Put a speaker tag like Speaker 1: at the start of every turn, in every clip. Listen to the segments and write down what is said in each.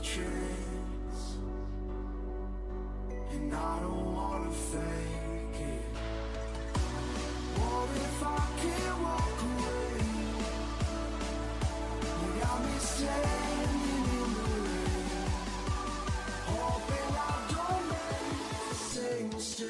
Speaker 1: chance, and I don't wanna fake it. What if I can't walk away? You got me standing in the rain, hoping I don't make the same mistake.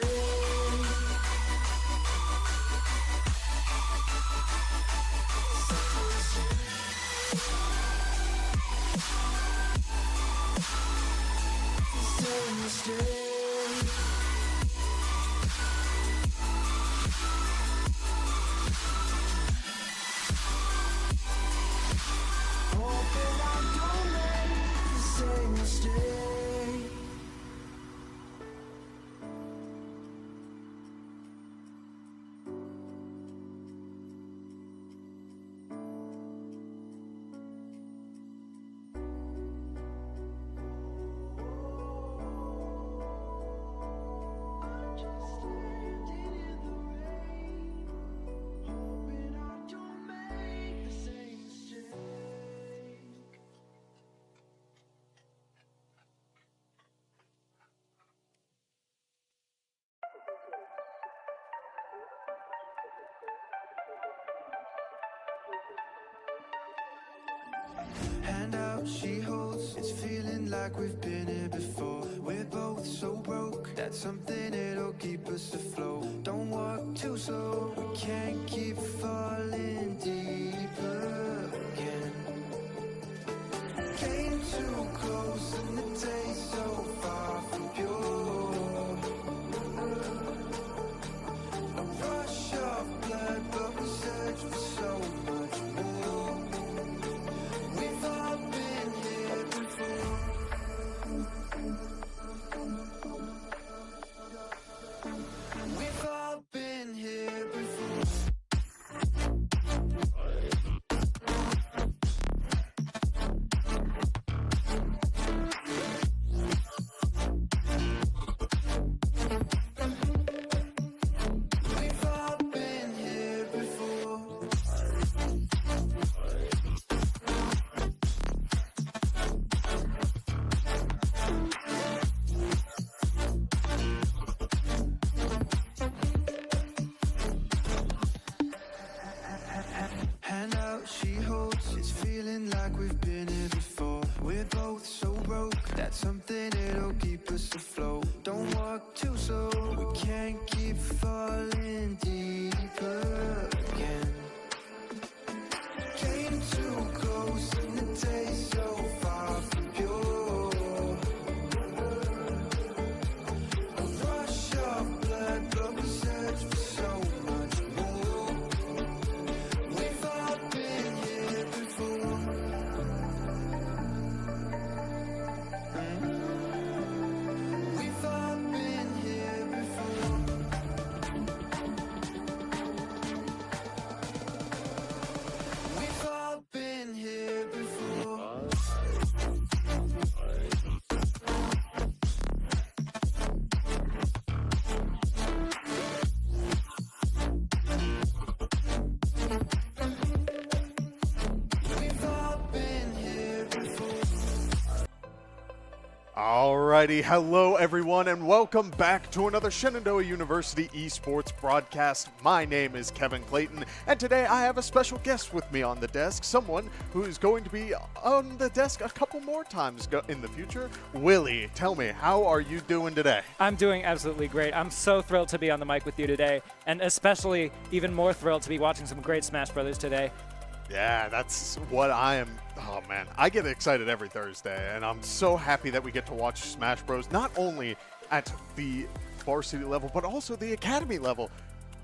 Speaker 1: Hand out, she holds. It's feeling like we've been here before. We're both so broke. That's something that'll keep us afloat. Don't walk too slow. We can't keep falling deeper again. Came too close and the taste so far from pure. A rush of blood, but we search for so much more. We've all been here before. We've all been here before. We've all been here before. Hand out, she holds. It's feeling like we've been here before. We're both so broke. That's something that'll keep us afloat. Don't walk too slow. We can't keep falling deeper again. Came too close and the taste so far from pure. A rush of blood, but we search for so much more. We've all been here before. We've all been here before. We've all been here before. We've all been here before.
Speaker 2: Alrighty, hello everyone and welcome back to another Shenandoah University Esports broadcast. My name is Kevin Clayton and today I have a special guest with me on the desk, someone who's going to be on the desk a couple more times in the future. Willie, tell me, how are you doing today?
Speaker 3: I'm doing absolutely great. I'm so thrilled to be on the mic with you today, and especially even more thrilled to be watching some great Smash Brothers today.
Speaker 2: Yeah, that's what I am. Oh man, I get excited every Thursday, and I'm so happy that we get to watch Smash Bros. Not only at the varsity level, but also the academy level.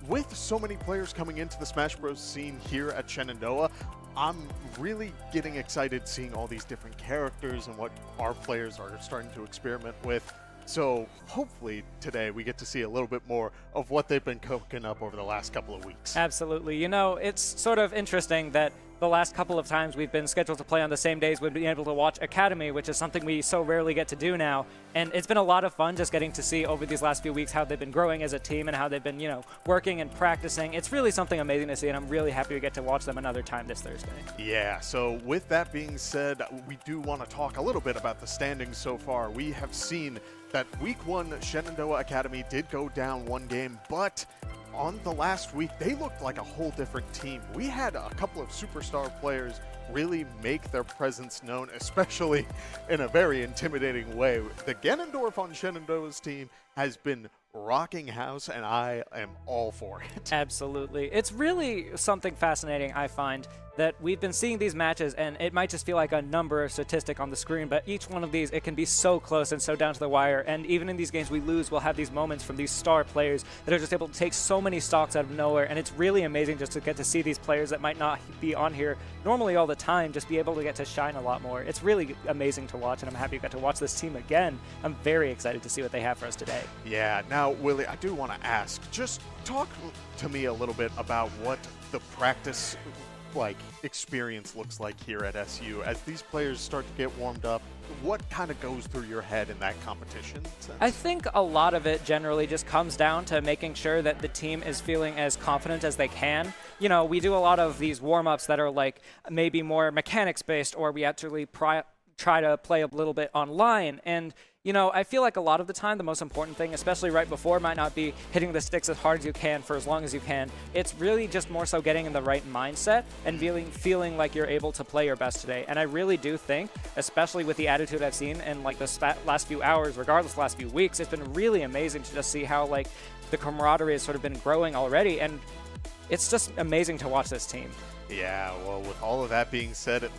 Speaker 2: With so many players coming into the Smash Bros. Scene here at Shenandoah, I'm really getting excited seeing all these different characters and what our players are starting to experiment with. So hopefully today we get to see a little bit more of what they've been cooking up over the last couple of weeks.
Speaker 3: Absolutely. You know, it's sort of interesting that the last couple of times we've been scheduled to play on the same days, we've been able to watch Academy, which is something we so rarely get to do now. And it's been a lot of fun just getting to see over these last few weeks how they've been growing as a team and how they've been, working and practicing. It's really something amazing to see, and I'm really happy to get to watch them another time this Thursday.
Speaker 2: Yeah, so with that being said, we do want to talk a little bit about the standings so far. We have seen that Week 1 Shenandoah Academy did go down one game, but on the last week, they looked like a whole different team. We had a couple of superstar players really make their presence known, especially in a very intimidating way. The Ganondorf on Shenandoah's team has been rocking house, and I am all for it.
Speaker 3: Absolutely. It's really something fascinating, I find, that we've been seeing these matches, and it might just feel like a number or statistic on the screen, but each one of these, it can be so close and so down to the wire. And even in these games we lose, we'll have these moments from these star players that are just able to take so many stocks out of nowhere. And it's really amazing just to get to see these players that might not be on here normally all the time just be able to get to shine a lot more. It's really amazing to watch, and I'm happy to get to watch this team again. I'm very excited to see what they have for us today.
Speaker 2: Yeah, now, Willie, I do want to ask, just talk to me a little bit about what the practice experience looks like here at SU as these players start to get warmed up. What kind of goes through your head in that competition sense?
Speaker 3: I think a lot of it generally just comes down to making sure that the team is feeling as confident as they can. We do a lot of these warm-ups that are maybe more mechanics based, or we actually try to play a little bit online. And I feel like a lot of the time, the most important thing, especially right before, might not be hitting the sticks as hard as you can for as long as you can. It's really just more so getting in the right mindset and feeling like you're able to play your best today. And I really do think, especially with the attitude I've seen in the last few hours, regardless the last few weeks, it's been really amazing to just see how the camaraderie has sort of been growing already. And it's just amazing to watch this team.
Speaker 2: Yeah, well, with all of that being said,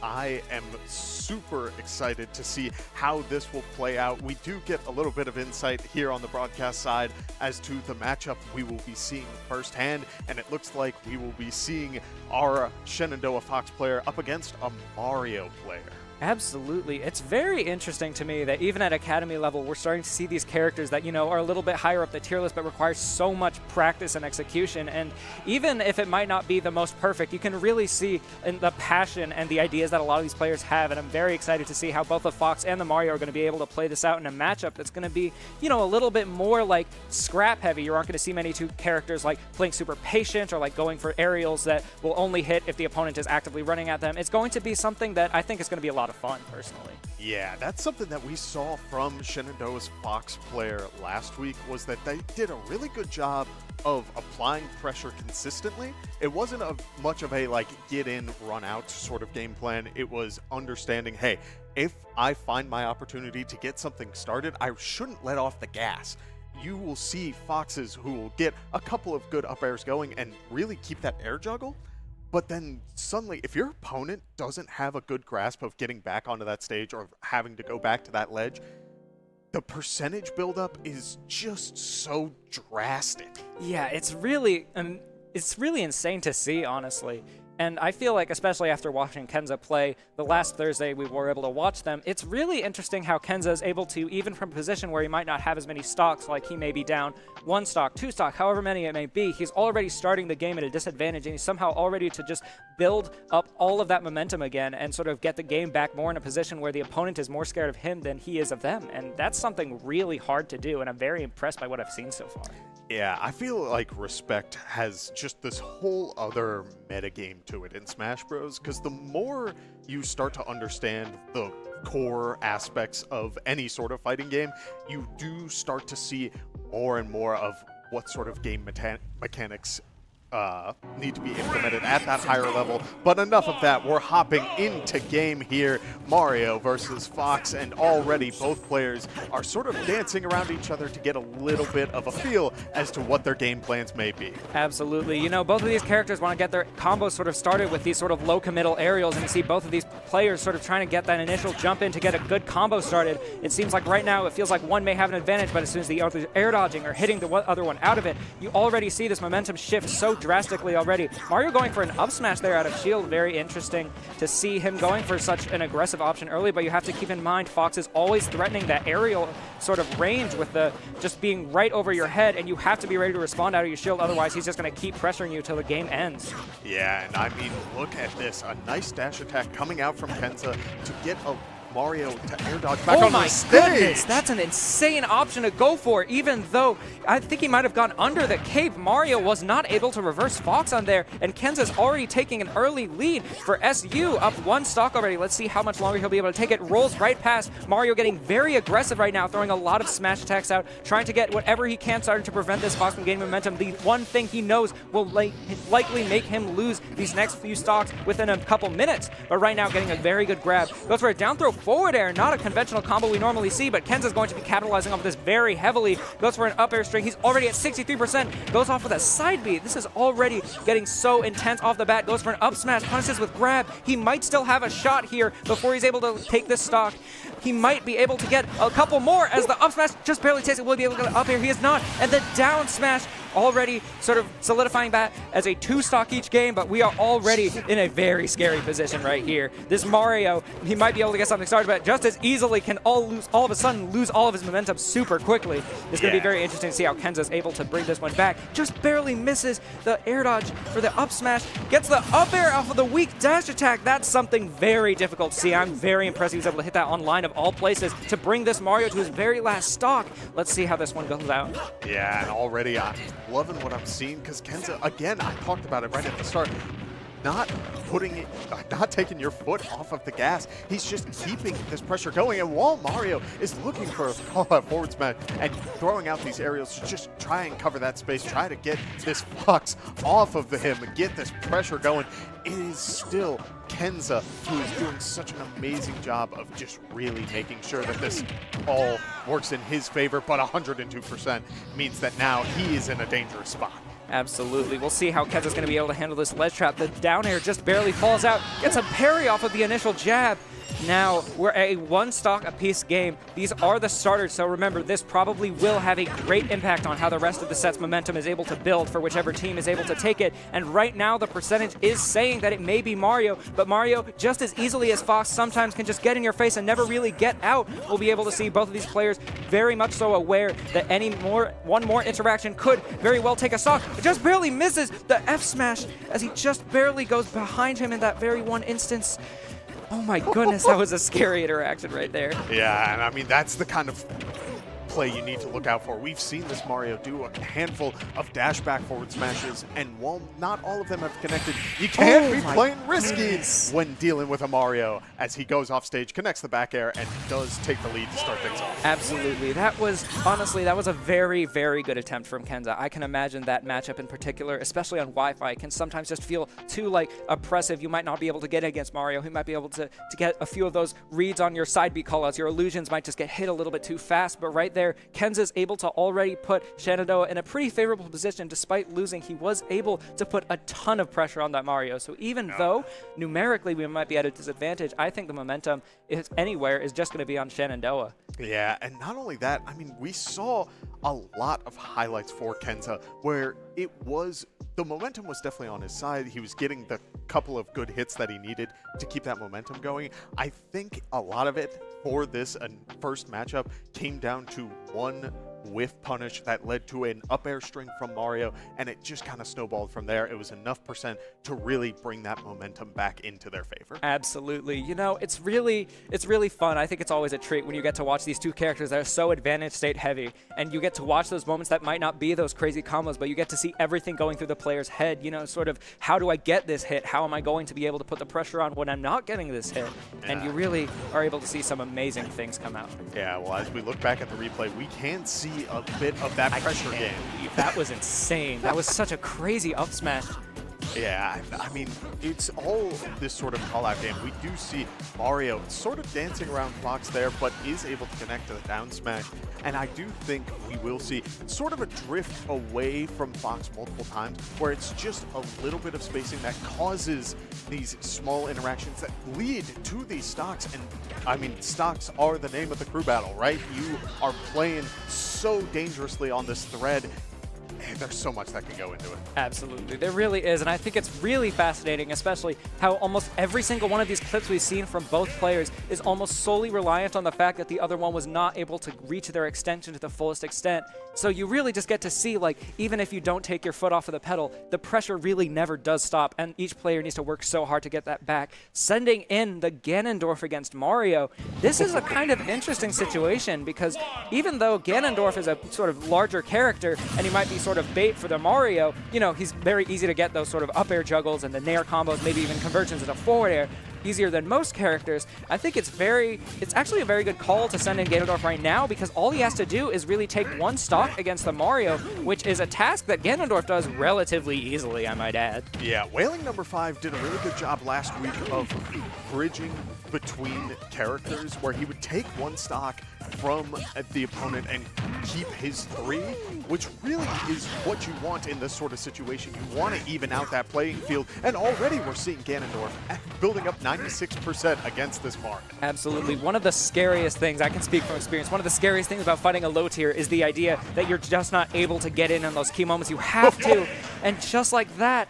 Speaker 2: I am super excited to see how this will play out. We do get a little bit of insight here on the broadcast side as to the matchup we will be seeing firsthand, and it looks like we will be seeing our Shenandoah Fox player up against a Mario player.
Speaker 3: Absolutely. It's very interesting to me that even at Academy level, we're starting to see these characters that, are a little bit higher up the tier list, but require so much practice and execution. And even if it might not be the most perfect, you can really see in the passion and the ideas that a lot of these players have. And I'm very excited to see how both the Fox and the Mario are going to be able to play this out in a matchup that's going to be, a little bit more scrap heavy. You aren't going to see many two characters playing super patient or going for aerials that will only hit if the opponent is actively running at them. It's going to be something that I think is going to be a lot of fun, personally.
Speaker 2: Yeah, that's something that we saw from Shenandoah's Fox player last week, was that they did a really good job of applying pressure consistently. It wasn't much of a get in, run out sort of game plan. It was understanding, hey, if I find my opportunity to get something started, I shouldn't let off the gas. You will see Foxes who will get a couple of good up airs going and really keep that air juggle. But then suddenly, if your opponent doesn't have a good grasp of getting back onto that stage or having to go back to that ledge, the percentage buildup is just so drastic.
Speaker 3: Yeah, it's really insane to see, honestly. And I feel like, especially after watching Kenza play the last Thursday we were able to watch them, it's really interesting how Kenza is able to, even from a position where he might not have as many stocks, he may be down 1 stock, 2 stock, however many it may be, he's already starting the game at a disadvantage, and he's somehow already to just build up all of that momentum again and sort of get the game back more in a position where the opponent is more scared of him than he is of them. And that's something really hard to do, and I'm very impressed by what I've seen so far.
Speaker 2: Yeah, I feel like Respect has just this whole other metagame to it in Smash Bros. Because the more you start to understand the core aspects of any sort of fighting game, you do start to see more and more of what sort of game mechanics need to be implemented at that higher level. But enough of that, we're hopping into game here. Mario versus Fox, and already both players are sort of dancing around each other to get a little bit of a feel as to what their game plans may be.
Speaker 3: Absolutely. Both of these characters want to get their combos sort of started with these sort of low committal aerials, and you see both of these players sort of trying to get that initial jump in to get a good combo started. It seems like right now it feels like one may have an advantage, but as soon as the other air dodging or hitting the other one out of it, you already see this momentum shift so drastically already. Mario going for an up smash there out of shield. Very interesting to see him going for such an aggressive option early, but you have to keep in mind Fox is always threatening that aerial sort of range with the just being right over your head, and you have to be ready to respond out of your shield, otherwise he's just going to keep pressuring you till the game ends.
Speaker 2: Yeah, and I mean, look at this. A nice dash attack coming out from Kenza to get a Mario to air dodge back on the stage.
Speaker 3: Oh my goodness, that's an insane option to go for, even though I think he might have gone under the cape. Mario was not able to reverse Fox on there, and Kenza's already taking an early lead for SU, up 1 stock already. Let's see how much longer he'll be able to take it. Rolls right past. Mario getting very aggressive right now, throwing a lot of smash attacks out, trying to get whatever he can started to prevent this Fox from gaining momentum. The one thing he knows will likely make him lose these next few stocks within a couple minutes, but right now getting a very good grab. Goes for a down throw forward air, not a conventional combo we normally see, but Kenza's going to be capitalizing off this very heavily. Goes for an up air string. He's already at 63%. Goes off with a side B. This is already getting so intense off the bat. Goes for an up smash, punishes with grab. He might still have a shot here before he's able to take this stock. He might be able to get a couple more as the up smash just barely takes it. Will he be able to get up air? He is not. And the down smash already sort of solidifying that as a 2 stock each game, but we are already in a very scary position right here. This Mario, he might be able to get something started, but just as easily can all of a sudden lose all of his momentum super quickly. It's going to be very interesting to see how Kenza's able to bring this one back. Just barely misses the air dodge for the up smash. Gets the up air off of the weak dash attack. That's something very difficult to see. I'm very impressed he was able to hit that on line of all places to bring this Mario to his very last stock. Let's see how this one goes out.
Speaker 2: Yeah, and already I'm loving what I'm seeing, because Kenza, again, I talked about it right at the start, not taking your foot off of the gas. He's just keeping this pressure going. And while Mario is looking for a call-out forward smash and throwing out these aerials to just try and cover that space, try to get this Fox off of him and get this pressure going, it is still Kenza who is doing such an amazing job of just really making sure that this all works in his favor, but 102% means that now he is in a dangerous spot.
Speaker 3: Absolutely. We'll see how Kenza's going to be able to handle this ledge trap. The down air just barely falls out. Gets a parry off of the initial jab. Now, we're a 1 stock apiece game. These are the starters, so remember, this probably will have a great impact on how the rest of the set's momentum is able to build for whichever team is able to take it. And right now, the percentage is saying that it may be Mario, but Mario, just as easily as Fox, sometimes can just get in your face and never really get out. We'll be able to see both of these players very much so aware that one more interaction could very well take a stock. It just barely misses the F smash as he just barely goes behind him in that very one instance. Oh my goodness, that was a scary interaction right there.
Speaker 2: Yeah, and I mean, that's the kind of play you need to look out for. We've seen this Mario do a handful of dash back forward smashes, and while not all of them have connected, you can't be playing risky when dealing with a Mario as he goes off stage, connects the back air, and does take the lead to start things off.
Speaker 3: Absolutely. That was, honestly, that was a very, very good attempt from Kenza. I can imagine that matchup in particular, especially on Wi-Fi, can sometimes just feel too, oppressive. You might not be able to get against Mario. He might be able to get a few of those reads on your side B callouts. Your illusions might just get hit a little bit too fast, but right there, Kenza's able to already put Shenandoah in a pretty favorable position. Despite losing, he was able to put a ton of pressure on that Mario. So even though numerically we might be at a disadvantage, I think the momentum is just going to be on Shenandoah.
Speaker 2: Yeah, and not only that, I mean, we saw a lot of highlights for Kenza where the momentum was definitely on his side. He was getting the couple of good hits that he needed to keep that momentum going. I think a lot of it for this first matchup came down to one whiff punish that led to an up air string from Mario, and it just kind of snowballed from there. It was enough percent to really bring that momentum back into their favor.
Speaker 3: Absolutely. You know, it's really fun. I think it's always a treat when you get to watch these two characters that are so advantage state heavy, and you get to watch those moments that might not be those crazy combos, but you get to see everything going through the player's head, you know, sort of, how do I get this hit? How am I going to be able to put the pressure on when I'm not getting this hit? Yeah. And you really are able to see some amazing things come out.
Speaker 2: Yeah, well, as we look back at the replay, we can see a bit of that pressure game.
Speaker 3: That was insane. That was such a crazy up smash.
Speaker 2: Yeah, I mean, it's all this sort of call-out game. We do see Mario sort of dancing around Fox there, but is able to connect to the down smash. And I do think we will see sort of a drift away from Fox multiple times, where it's just a little bit of spacing that causes these small interactions that lead to these stocks. And I mean, stocks are the name of the crew battle, right? You are playing so dangerously on this thread, There's so much that can go into it.
Speaker 3: Absolutely, there really is, and I think it's really fascinating, especially how almost every single one of these clips we've seen from both players is almost solely reliant on the fact that the other one was not able to reach their extension to the fullest extent. So you really just get to see, like, even if you don't take your foot off of the pedal, the pressure really never does stop, and each player needs to work so hard to get that back. Sending in the Ganondorf against Mario, this is a kind of interesting situation because even though Ganondorf is a sort of larger character and he might be sort of bait for the Mario, you know, he's very easy to get those sort of up air juggles and the nair combos, maybe even conversions into forward air, easier than most characters. I think it's actually a very good call to send in Ganondorf right now because all he has to do is really take one stock against the Mario, which is a task that Ganondorf does relatively easily, I might add.
Speaker 2: Yeah, Wailing number 5 did a really good job last week of bridging between characters where he would take one stock from the opponent and keep his 3, which really is what you want in this sort of situation. You want to even out that playing field, and already we're seeing Ganondorf building up 96% against this Mario.
Speaker 3: Absolutely. One of the scariest things, I can speak from experience, one of the scariest things about fighting a low tier is the idea that you're just not able to get in on those key moments. You have to, and just like that,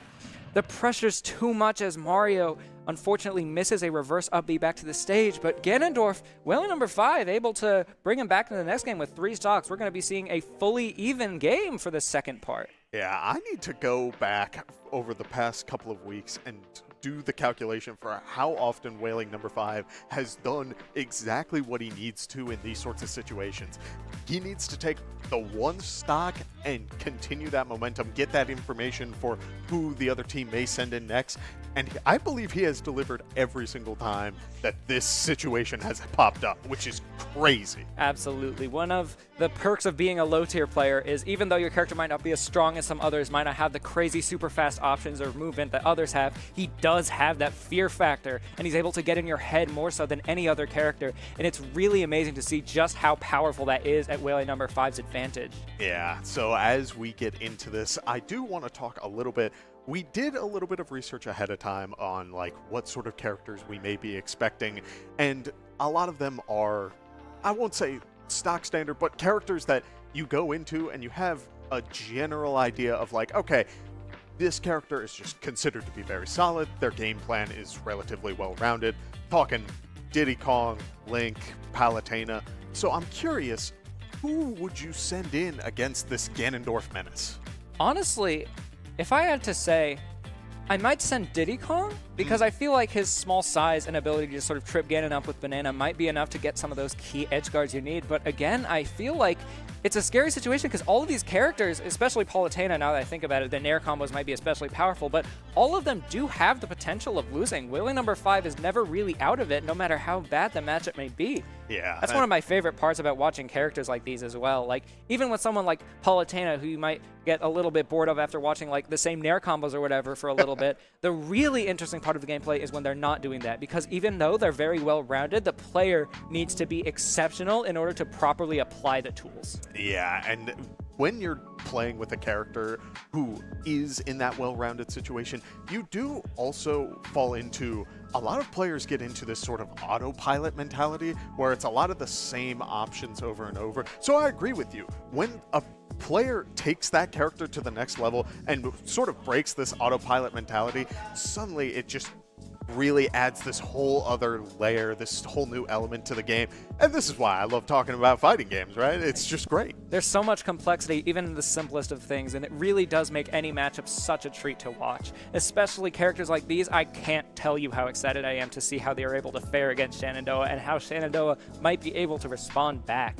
Speaker 3: the pressure's too much as Mario unfortunately misses a reverse up B back to the stage, but Ganondorf, well, number 5, able to bring him back into the next game with 3 stocks. We're going to be seeing a fully even game for the second part.
Speaker 2: Yeah, I need to go back over the past couple of weeks and do the calculation for how often Wailing number 5 has done exactly what he needs to in these sorts of situations. He needs to take the one stock and continue that momentum, get that information for who the other team may send in next, and I believe he has delivered every single time that this situation has popped up, which is crazy.
Speaker 3: Absolutely. One of the perks of being a low-tier player is even though your character might not be as strong as some others, might not have the crazy super fast options or movement that others have, he does have that fear factor, and he's able to get in your head more so than any other character, and it's really amazing to see just how powerful that is at Wailing number 5's advantage.
Speaker 2: Yeah, so as we get into this, I do want to talk a little bit. We did a little bit of research ahead of time on like what sort of characters we may be expecting, and a lot of them are, I won't say stock standard, but characters that you go into and you have a general idea of like, okay, this character is just considered to be very solid, their game plan is relatively well-rounded, talking Diddy Kong, Link, Palutena. So I'm curious, who would you send in against this Ganondorf menace?
Speaker 3: Honestly, if I had to say, I might send Diddy Kong because I feel like his small size and ability to just sort of trip Ganon up with Banana might be enough to get some of those key edge guards you need. But again, I feel like it's a scary situation because all of these characters, especially Palutena, now that I think about it, the Nair combos might be especially powerful, but all of them do have the potential of losing. Wailing number 5 is never really out of it, no matter how bad the matchup may be.
Speaker 2: Yeah.
Speaker 3: That's one of my favorite parts about watching characters like these as well. Like, even with someone like Palutena, who you might get a little bit bored of after watching like the same Nair combos or whatever for a little bit, the really interesting part of the gameplay is when they're not doing that, because even though they're very well-rounded, the player needs to be exceptional in order to properly apply the tools.
Speaker 2: Yeah, and when you're playing with a character who is in that well-rounded situation, you do also fall into, a lot of players get into this sort of autopilot mentality where it's a lot of the same options over and over. So I agree with you. When a player takes that character to the next level and sort of breaks this autopilot mentality, suddenly it just really adds this whole other layer, this whole new element to the game. And this is why I love talking about fighting games, right? It's just great.
Speaker 3: There's so much complexity, even in the simplest of things, and it really does make any matchup such a treat to watch. Especially characters like these, I can't tell you how excited I am to see how they are able to fare against Shenandoah and how Shenandoah might be able to respond back.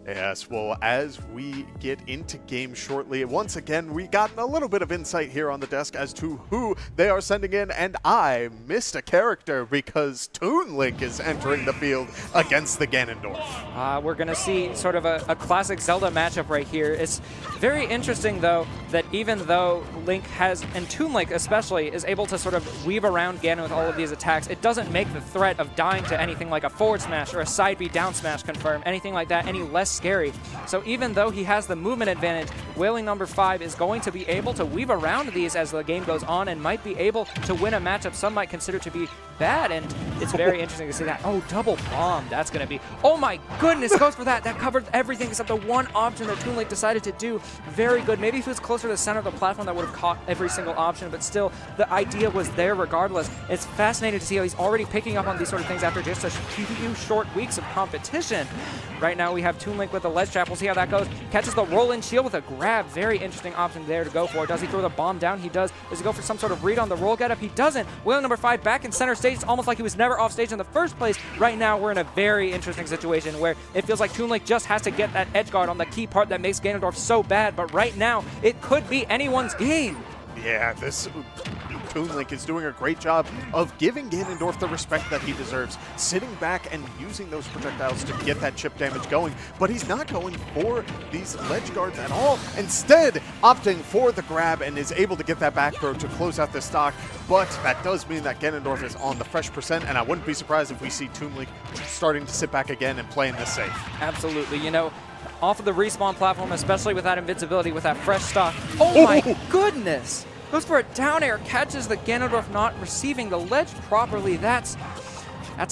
Speaker 2: Yes, well, as we get into game shortly, once again, we got a little bit of insight here on the desk as to who they are sending in, and I missed a character because Toon Link is entering the field against the Ganondorf.
Speaker 3: We're going to see sort of a classic Zelda matchup right here. It's very interesting, though, that even though Link has, and Toon Link especially, is able to sort of weave around Ganon with all of these attacks, it doesn't make the threat of dying to anything like a forward smash or a side B down smash confirm, anything like that, any less scary. So even though he has the movement advantage, Wailing number 5 is going to be able to weave around these as the game goes on and might be able to win a matchup some might consider to be bad, and it's very interesting to see that. Oh, double bomb, that's going to be, oh my goodness, goes for that. That covered everything except the one option that Toon Link decided to do. Very good. Maybe if he was closer to the center of the platform, that would have caught every single option, but still, the idea was there regardless. It's fascinating to see how he's already picking up on these sort of things after just a few short weeks of competition. Right now, we have Toon Link with the ledge trap. We'll see how that goes. Catches the roll-in shield with a grab. Very interesting option there to go for. Does he throw the bomb down? He does. Does he go for some sort of read on the roll get-up? He doesn't. Wailing number 5 back in center stage. It's almost like he was never off stage in the first place. Right now, we're in a very interesting situation where it feels like Toon Link just has to get that edge guard on the key part that makes Ganondorf so bad, but right now, it could be anyone's game.
Speaker 2: Yeah, this Toon Link is doing a great job of giving Ganondorf the respect that he deserves, sitting back and using those projectiles to get that chip damage going, but he's not going for these ledge guards at all, instead opting for the grab and is able to get that back throw to close out the stock, but that does mean that Ganondorf is on the fresh percent, and I wouldn't be surprised if we see Toon Link starting to sit back again and playing this safe.
Speaker 3: Absolutely, you know, off of the respawn platform, especially with that invincibility, with that fresh stock. Oh my goodness! Goes for a down air, catches the Ganondorf not receiving the ledge properly. That's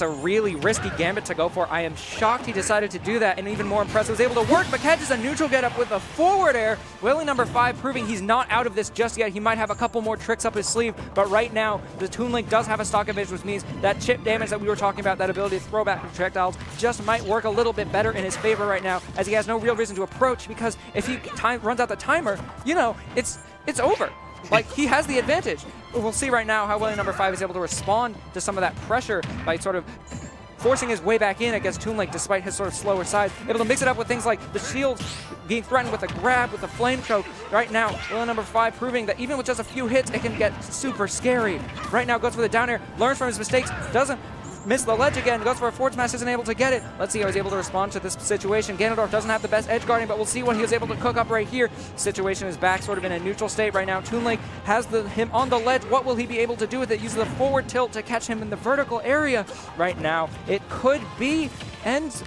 Speaker 3: a really risky gambit to go for. I am shocked he decided to do that, and even more impressive, was able to work, but catches a neutral get up with a forward air. Wailing number 5 proving he's not out of this just yet. He might have a couple more tricks up his sleeve, but right now, the Toon Link does have a stock advantage, which means that chip damage that we were talking about, that ability to throw back projectiles, just might work a little bit better in his favor right now, as he has no real reason to approach, because if he runs out the timer, you know, it's over. Like, he has the advantage. We'll see right now how Wailing number 5 is able to respond to some of that pressure by sort of forcing his way back in against Toon Link despite his sort of slower side. Able to mix it up with things like the shield being threatened with a grab, with a flame choke. Right now, Wailing number 5 proving that even with just a few hits, it can get super scary. Right now, goes for the down air, learns from his mistakes, doesn't miss the ledge again, goes for a forward smash, isn't able to get it. Let's see how he's able to respond to this situation. Ganondorf doesn't have the best edge guarding, but we'll see what he was able to cook up right here. Situation is back sort of in a neutral state right now. Toon Link has him on the ledge. What will he be able to do with it? Uses the forward tilt to catch him in the vertical area. Right now, it could be ends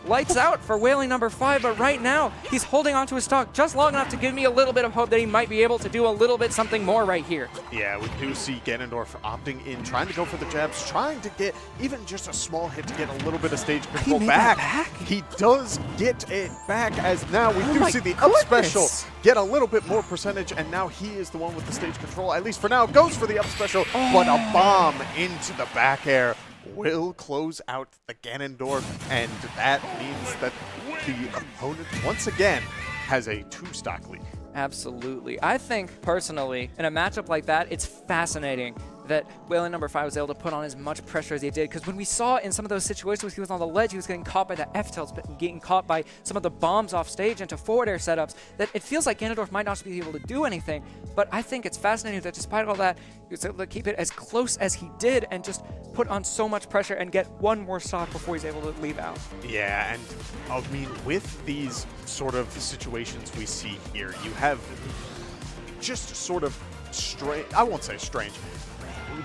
Speaker 3: lights out for Wailing number 5, but right now, he's holding onto his stock just long enough to give me a little bit of hope that he might be able to do a little bit something more right here.
Speaker 2: Yeah, we do see Ganondorf opting in, trying to go for the jabs, trying to get even just a small hit to get a little bit of stage control back. He does get it back, as now we do see the up special get a little bit more percentage, and now he is the one with the stage control, at least for now. Goes for the up special, but a bomb into the back air will close out the Ganondorf, and that means that the opponent once again has a 2-stock lead.
Speaker 3: Absolutely. I think, personally, in a matchup like that, it's fascinating that Wailing number 5 was able to put on as much pressure as he did, because when we saw in some of those situations he was on the ledge, he was getting caught by the F-tilts, but getting caught by some of the bombs off stage into forward air setups, that it feels like Ganondorf might not be able to do anything, but I think it's fascinating that despite all that, he was able to keep it as close as he did and just put on so much pressure and get one more stock before he's able to leave out.
Speaker 2: Yeah, and I mean, with these sort of situations we see here, you have just sort of strange, I won't say strange,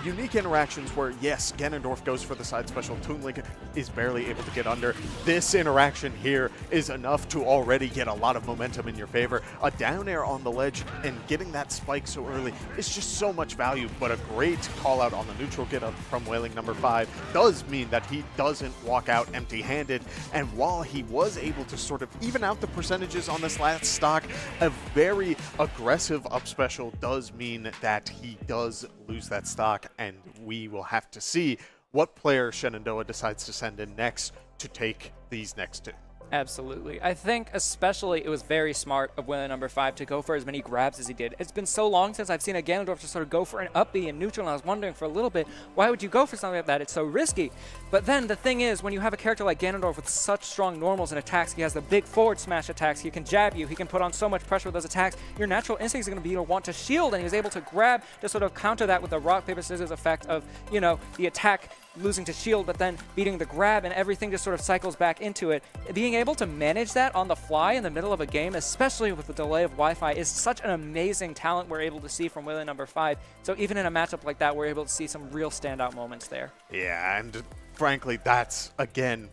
Speaker 2: unique interactions where, yes, Ganondorf goes for the side special, Toon Link is barely able to get under. This interaction here is enough to already get a lot of momentum in your favor. A down air on the ledge and getting that spike so early is just so much value, but a great call out on the neutral get up from Wailing number 5 does mean that he doesn't walk out empty-handed, and while he was able to sort of even out the percentages on this last stock, a very aggressive up special does mean that he does lose that stock, and we will have to see what player Shenandoah decides to send in next to take these next two.
Speaker 3: Absolutely. I think especially it was very smart of Wailing number 5 to go for as many grabs as he did. It's been so long since I've seen a Ganondorf just sort of go for an up B in neutral, and I was wondering for a little bit, why would you go for something like that? It's so risky. But then the thing is, when you have a character like Ganondorf with such strong normals and attacks, he has the big forward smash attacks, he can jab you, he can put on so much pressure with those attacks, your natural instinct is going to be to want to shield, and he was able to grab to sort of counter that with the rock, paper, scissors effect of, you know, the attack losing to shield, but then beating the grab, and everything just sort of cycles back into it. Being able to manage that on the fly in the middle of a game, especially with the delay of Wi-Fi, is such an amazing talent we're able to see from Wailing number 5. So even in a matchup like that, we're able to see some real standout moments there.
Speaker 2: Yeah, and frankly, that's, again,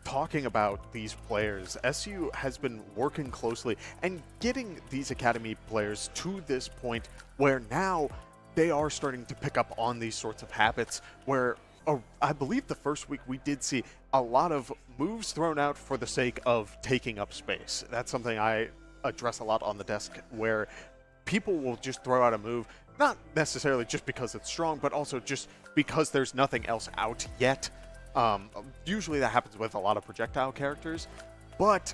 Speaker 2: talking about these players, SU has been working closely and getting these academy players to this point where now they are starting to pick up on these sorts of habits where I believe the first week we did see a lot of moves thrown out for the sake of taking up space. That's something I address a lot on the desk, where people will just throw out a move, not necessarily just because it's strong, but also just because there's nothing else out yet. Usually that happens with a lot of projectile characters, but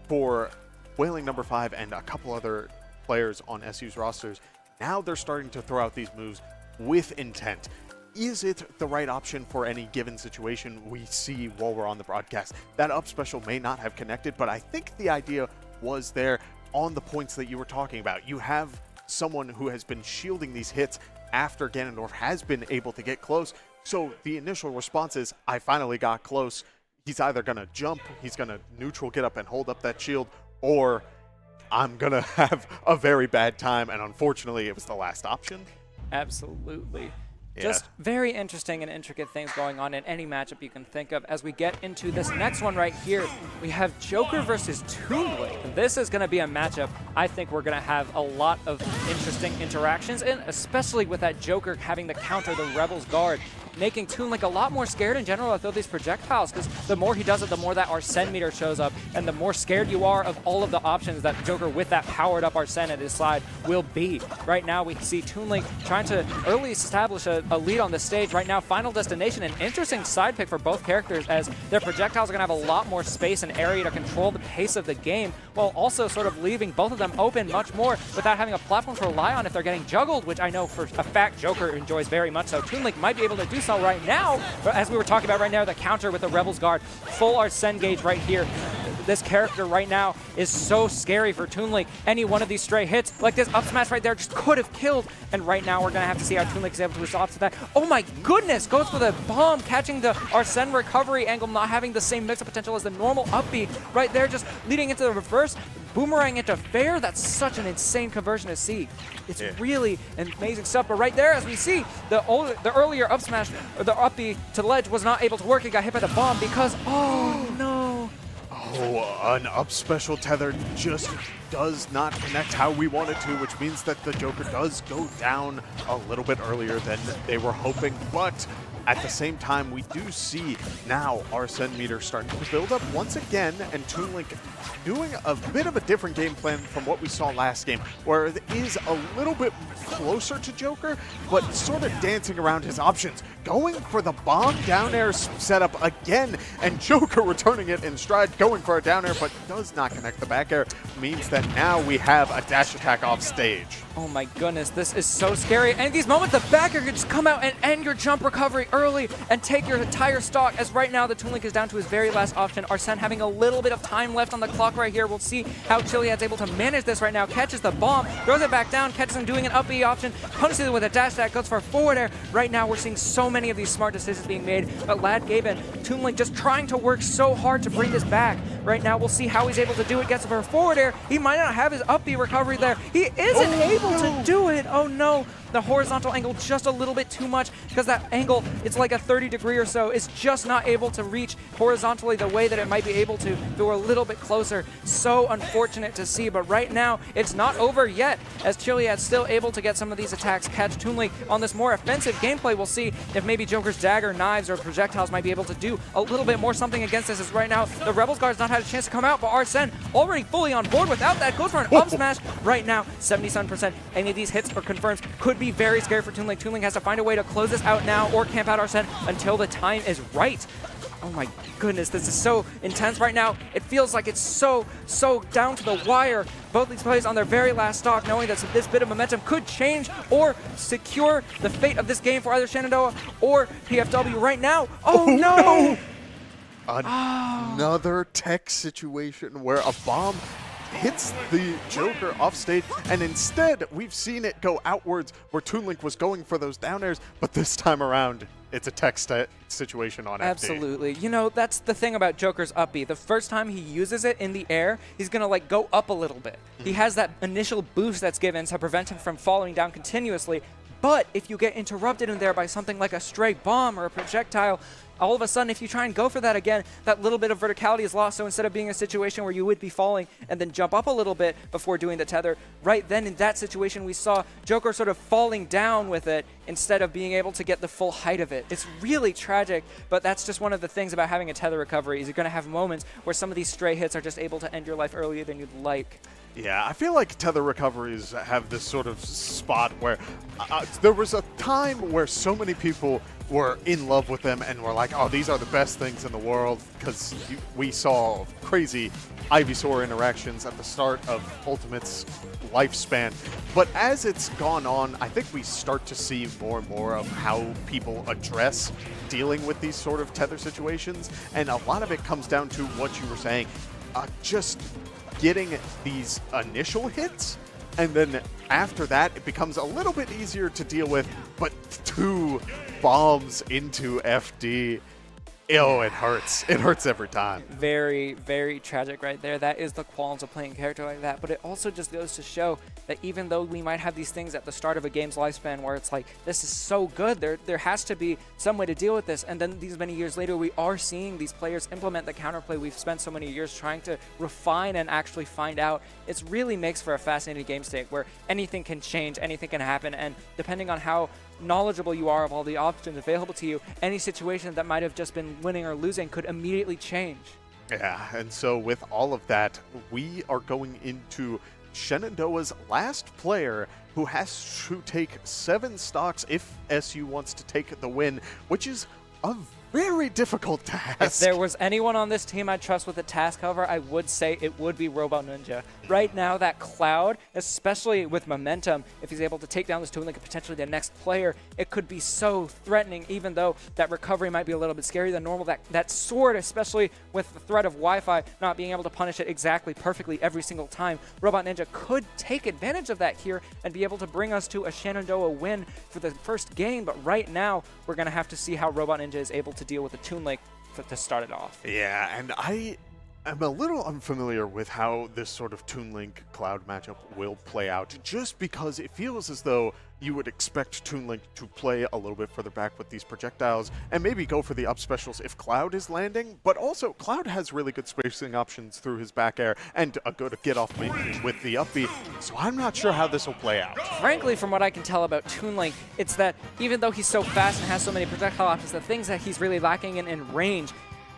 Speaker 2: for Wailing number 5 and a couple other players on SU's rosters, now they're starting to throw out these moves with intent. Is it the right option for any given situation? We see while we're on the broadcast that up special may not have connected, but I think the idea was there on the points that you were talking about. You have someone who has been shielding these hits after Ganondorf has been able to get close. So the initial response is, I finally got close. He's either going to jump, he's going to neutral get up and hold up that shield, or I'm going to have a very bad time. And unfortunately, it was the last option.
Speaker 3: Absolutely.
Speaker 2: Yeah.
Speaker 3: Just very interesting and intricate things going on in any matchup you can think of. As we get into this next one right here, we have Joker versus Toonlink. This is going to be a matchup I think we're going to have a lot of interesting interactions in, especially with that Joker having to counter the Rebel's Guard, making Toonlink a lot more scared in general to throw these projectiles, because the more he does it, the more that Arsene meter shows up, and the more scared you are of all of the options that Joker with that powered up Arsene at his side will be. Right now we see Toonlink trying to early establish a lead on the stage. Right now, Final Destination, an interesting side pick for both characters, as their projectiles are going to have a lot more space and area to control the pace of the game, while also sort of leaving both of them open much more without having a platform to rely on if they're getting juggled, which I know for a fact Joker enjoys very much so. Toonlink might be able to do so right now, but as we were talking about right now, the counter with the Rebel's Guard, full Arsene gauge right here. This character right now is so scary for Toonlink. Any one of these stray hits, like this up smash right there, just could have killed. And right now, we're going to have to see how Toonlink is able to respond to that. Oh my goodness! Goes for the bomb, catching the Arsene recovery angle, not having the same mix-up potential as the normal up B. Right there, just leading into the reverse, boomerang into fair. That's such an insane conversion to see. It's really amazing stuff. But right there, as we see, the earlier up smash, or the up B to the ledge was not able to work. It got hit by the bomb because, oh no.
Speaker 2: Oh, an up special tether just does not connect how we want it to, which means that the Joker does go down a little bit earlier than they were hoping. But at the same time, we do see now Arsene meter starting to build up once again, and Toonlink doing a bit of a different game plan from what we saw last game, where it is a little bit closer to Joker, but sort of dancing around his options, going for the bomb down air setup again, and Joker returning it in stride, going for a down air, but does not connect the back air, means that now we have a dash attack off stage.
Speaker 3: Oh my goodness, this is so scary. And at these moments, the back air can just come out and end your jump recovery early and take your entire stock, as right now the Toonlink is down to his very last option. Arsene having a little bit of time left on the clock right here. We'll see how Chilliad's able to manage this right now. Catches the bomb, throws it back down, catches him doing an up B option, punishes it with a dash attack, goes for a forward air. Right now we're seeing so many of these smart decisions being made, but Lad Gaben, Toonlink just trying to work so hard to bring this back. Right now we'll see how he's able to do it. Gets for a forward air. He might not have his up B recovery there. He isn't able to do it. Oh no. The horizontal angle just a little bit too much, because that angle, it's like a 30-degree or so. It's just not able to reach horizontally the way that it might be able to if it were a little bit closer. So unfortunate to see, but right now it's not over yet, as Chilliad's still able to get some of these attacks, catch Toonlink on this more offensive gameplay. We'll see if maybe Joker's dagger, knives, or projectiles might be able to do a little bit more something against this, as right now the Rebel's Guard's not had a chance to come out, but Arsene already fully on board without that. Goes for an up smash right now, 77%. Any of these hits or confirms could be very scary for Toonlink. Toonlink has to find a way to close this out now or camp out Arsene until the time is right. Oh my goodness, this is so intense right now. It feels like it's so down to the wire. Both these players on their very last stock, knowing that this bit of momentum could change or secure the fate of this game for either Shenandoah or PFW right now. Oh no!
Speaker 2: Another tech situation where a bomb hits the Joker off stage, and instead we've seen it go outwards where Toonlink was going for those down airs, but this time around it's a tech situation on FD.
Speaker 3: Absolutely. You know, that's the thing about Joker's up B. The first time he uses it in the air, he's going to like go up a little bit. He has that initial boost that's given to prevent him from falling down continuously. But if you get interrupted in there by something like a stray bomb or a projectile, all of a sudden, if you try and go for that again, that little bit of verticality is lost. So instead of being a situation where you would be falling and then jump up a little bit before doing the tether, right then in that situation, we saw Joker sort of falling down with it instead of being able to get the full height of it. It's really tragic, but that's just one of the things about having a tether recovery is you're going to have moments where some of these stray hits are just able to end your life earlier than you'd like.
Speaker 2: Yeah, I feel like tether recoveries have this sort of spot where there was a time where so many people were in love with them and were like, oh, these are the best things in the world, because we saw crazy Ivysaur interactions at the start of Ultimate's lifespan. But as it's gone on, I think we start to see more and more of how people address dealing with these sort of tether situations, and a lot of it comes down to what you were saying, just getting these initial hits, and then after that it becomes a little bit easier to deal with, but 2 bombs into FD, oh, it hurts. It hurts every time.
Speaker 3: Very, very tragic right there. That is the qualms of playing a character like that, but it also just goes to show that even though we might have these things at the start of a game's lifespan where it's like, this is so good, there has to be some way to deal with this, and then these many years later, we are seeing these players implement the counterplay we've spent so many years trying to refine and actually find out. It really makes for a fascinating game state where anything can change, anything can happen, and depending on how knowledgeable you are of all the options available to you, any situation that might have just been winning or losing could immediately change.
Speaker 2: Yeah, and so with all of that, we are going into Shenandoah's last player, who has to take 7 stocks if SU wants to take the win, which is a very difficult task.
Speaker 3: If there was anyone on this team I'd trust with the task, however, I would say it would be Robotninja. Right now, that Cloud, especially with momentum, if he's able to take down this Toon Link and potentially the next player, it could be so threatening, even though that recovery might be a little bit scarier than normal. That sword, especially with the threat of Wi-Fi not being able to punish it exactly perfectly every single time, Robotninja could take advantage of that here and be able to bring us to a Shenandoah win for the first game. But right now, we're going to have to see how Robotninja is able to deal with the Toon Link to start it off.
Speaker 2: Yeah, and I'm a little unfamiliar with how this sort of Toon Link Cloud matchup will play out, just because it feels as though you would expect Toon Link to play a little bit further back with these projectiles and maybe go for the up specials if Cloud is landing, but also Cloud has really good spacing options through his back air and a good get off with the up B, so I'm not sure how this will play out.
Speaker 3: Frankly, from what I can tell about Toon Link, it's that even though he's so fast and has so many projectile options, the things that he's really lacking in range.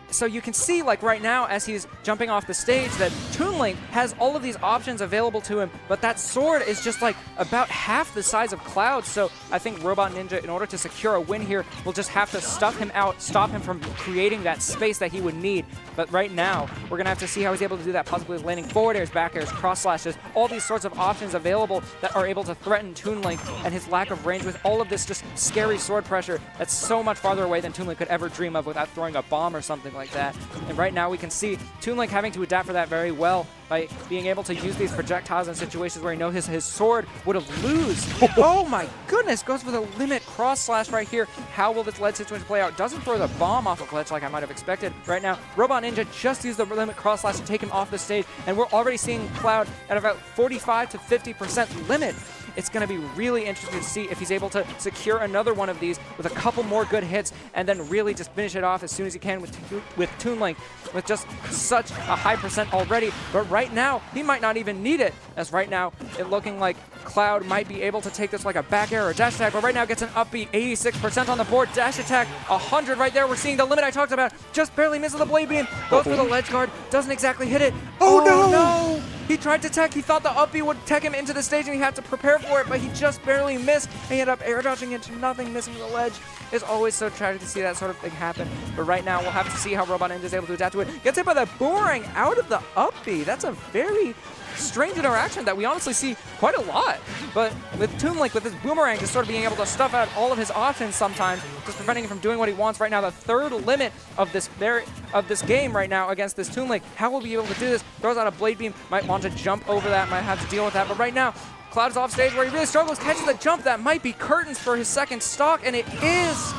Speaker 3: So you can see, like right now, as he's jumping off the stage, that Toon Link has all of these options available to him, but that sword is just like about half the size of Cloud. So I think Robotninja, in order to secure a win here, will just have to stuff him out, stop him from creating that space that he would need. But right now, we're going to have to see how he's able to do that, possibly with landing forward airs, back airs, cross slashes, all these sorts of options available that are able to threaten Toon Link and his lack of range with all of this just scary sword pressure that's so much farther away than Toon Link could ever dream of without throwing a bomb or something like that. And right now we can see Toon Link having to adapt for that very well by being able to use these projectiles in situations where he knows his sword would have lose. Oh my goodness, goes for the limit cross slash right here. How will this ledge situation play out? Doesn't throw the bomb off of ledge like I might have expected. Right now, Robotninja just used the limit cross slash to take him off the stage, and we're already seeing Cloud at about 45 to 50% limit. It's going to be really interesting to see if he's able to secure another one of these with a couple more good hits and then really just finish it off as soon as he can with Toon Link with just such a high percent already. But right now, he might not even need it, as right now it looking like Cloud might be able to take this like a back air or dash attack, but right now gets an upbeat 86% on the board. Dash attack, 100 right there. We're seeing the limit I talked about. Just barely misses the blade beam. Goes for the ledge guard. Doesn't exactly hit it.
Speaker 2: Oh no!
Speaker 3: He tried to tech. He thought the up B would tech him into the stage and he had to prepare for it, but he just barely missed. He ended up air dodging into nothing, missing the ledge. It's always so tragic to see that sort of thing happen. But right now, we'll have to see how Robotninja is able to adapt to it. Gets hit by that boomerang out of the up B. That's a very strange interaction that we honestly see quite a lot. But with Toon Link, with his boomerang, just sort of being able to stuff out all of his options sometimes, just preventing him from doing what he wants right now. The third limit of this game right now against this Toon Link. How will he be able to do this? Throws out a blade beam, might want to jump over that, might have to deal with that. But right now, Cloud is off stage where he really struggles, catches the jump. That might be curtains for his second stock, and it is.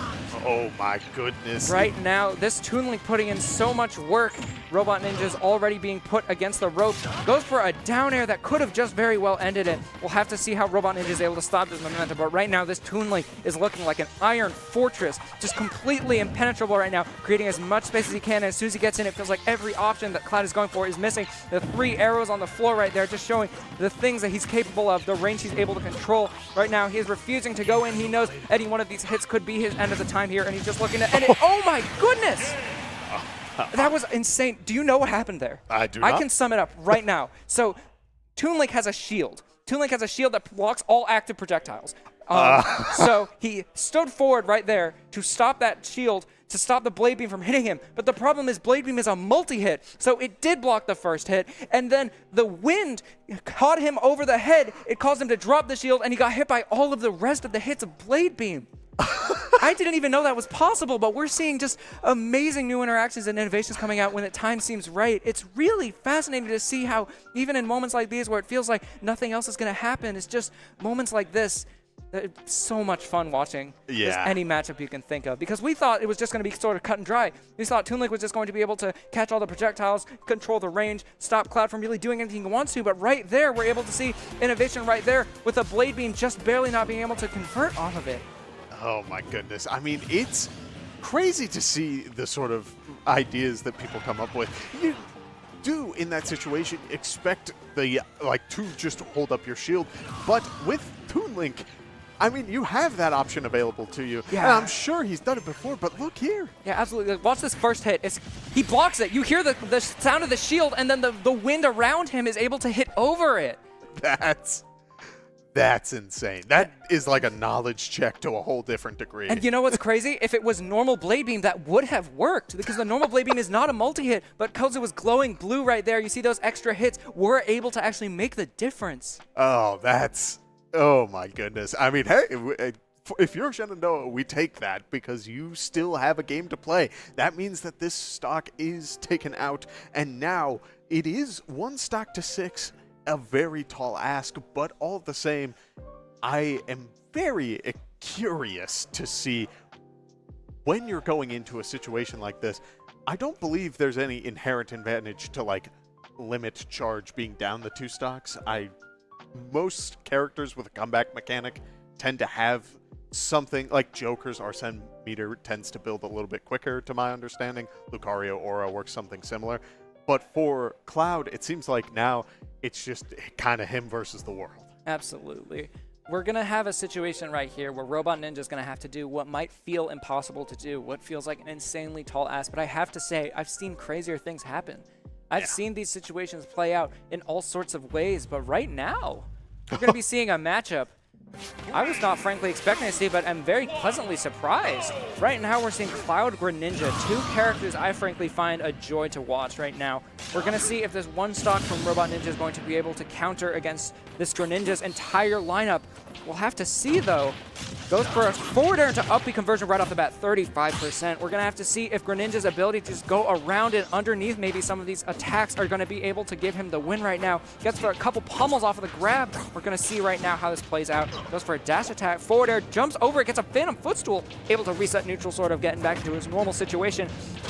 Speaker 2: Oh my goodness.
Speaker 3: Right now, this Toon Link putting in so much work, Robotninja's already being put against the ropes. Goes for a down air that could have just very well ended it. We'll have to see how Robotninja is able to stop this momentum, but right now this Toon Link is looking like an iron fortress, just completely impenetrable right now, creating as much space as he can. And as soon as he gets in, it feels like every option that Cloud is going for is missing. The 3 arrows on the floor right there, just showing the things that he's capable of, the range he's able to control. Right now, he is refusing to go in. He knows any one of these hits could be his end of the time here, and he's just looking to end it. Oh my goodness! That was insane. Do you know what happened there?
Speaker 2: I do not.
Speaker 3: I can sum it up right now. So, Toon Link has a shield. Toon Link has a shield that blocks all active projectiles. So he stood forward right there to stop that shield, to stop the Blade Beam from hitting him. But the problem is Blade Beam is a multi-hit, so it did block the first hit. And then the wind caught him over the head. It caused him to drop the shield, and he got hit by all of the rest of the hits of Blade Beam. I didn't even know that was possible, but we're seeing just amazing new interactions and innovations coming out when the time seems right. It's really fascinating to see how even in moments like these where it feels like nothing else is going to happen, it's just moments like this. It's so much fun watching just any matchup you can think of, because we thought it was just going to be sort of cut and dry. We thought Toon Link was just going to be able to catch all the projectiles, control the range, stop Cloud from really doing anything he wants to, but right there we're able to see innovation right there with a Blade Beam just barely not being able to convert off of it.
Speaker 2: Oh my goodness. I mean, it's crazy to see the sort of ideas that people come up with. You do, in that situation, expect the, to just hold up your shield, but with Toon Link, I mean, you have that option available to you.
Speaker 3: Yeah.
Speaker 2: And I'm sure he's done it before, but look here.
Speaker 3: Yeah, absolutely. Watch this first hit. He blocks it. You hear the sound of the shield, and then the wind around him is able to hit over it.
Speaker 2: That's insane. That is like a knowledge check to a whole different degree.
Speaker 3: And you know what's crazy? If it was normal Blade Beam, that would have worked, because the normal Blade Beam is not a multi-hit, but because it was glowing blue right there, you see those extra hits were able to actually make the difference.
Speaker 2: Oh my goodness. I mean, hey, if you're Shenandoah, we take that because you still have a game to play. That means that this stock is taken out, and now it is 1 stock to 6, a very tall ask, but all the same, I am very curious to see when you're going into a situation like this. I don't believe there's any inherent advantage to limit charge being down the 2 stocks. Most characters with a comeback mechanic tend to have something like Joker's Arsene meter tends to build a little bit quicker, to my understanding. Lucario Aura works something similar. But for Cloud, it seems like now it's just kind of him versus the world.
Speaker 3: Absolutely. We're going to have a situation right here where Robotninja is going to have to do what might feel impossible to do, what feels like an insanely tall ask. But I have to say, I've seen crazier things happen. I've seen these situations play out in all sorts of ways, but right now, we're going to be seeing a matchup I was not frankly expecting to see, but I'm very pleasantly surprised. Right now, we're seeing Cloud Greninja, 2 characters I frankly find a joy to watch right now. We're going to see if this 1 stock from Robotninja is going to be able to counter against this Greninja's entire lineup. We'll have to see, though. Goes for a forward air into up B conversion right off the bat, 35%. We're going to have to see if Greninja's ability to just go around and underneath maybe some of these attacks are going to be able to give him the win right now. Gets for a couple pummels off of the grab. We're going to see right now how this plays out. Goes for a dash attack, forward air, jumps over it, gets a Phantom Footstool, able to reset neutral, sort of getting back to his normal situation.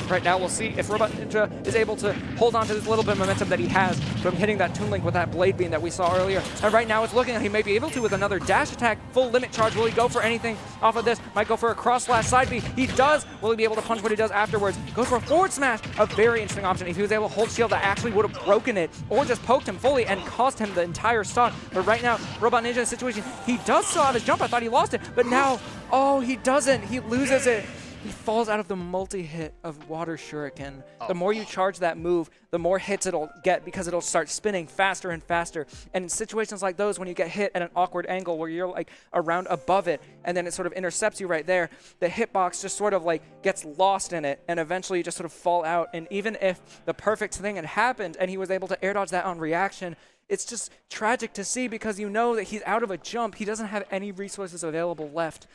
Speaker 3: Right now, we'll see if Robotninja is able to hold on to this little bit of momentum that he has from hitting that Toon Link with that Blade Beam that we saw earlier. And right now, it's looking like he may be able to with another dash attack, full limit charge. Will he go for anything off of this? Might go for a cross slash side B. He does. Will he be able to punch what he does afterwards? Goes for a forward smash, a very interesting option. If he was able to hold shield, that actually would have broken it or just poked him fully and cost him the entire stock. But right now, Robotninja in a situation, he does still have his jump. I thought he lost it, but now, oh, he doesn't. He loses it. He falls out of the multi-hit of Water Shuriken. The more you charge that move, the more hits it'll get because it'll start spinning faster and faster. And in situations like those, when you get hit at an awkward angle where you're like around above it and then it sort of intercepts you right there, the hitbox just sort of like gets lost in it and eventually you just sort of fall out. And even if the perfect thing had happened and he was able to air dodge that on reaction, it's just tragic to see because you know that he's out of a jump. He doesn't have any resources available left.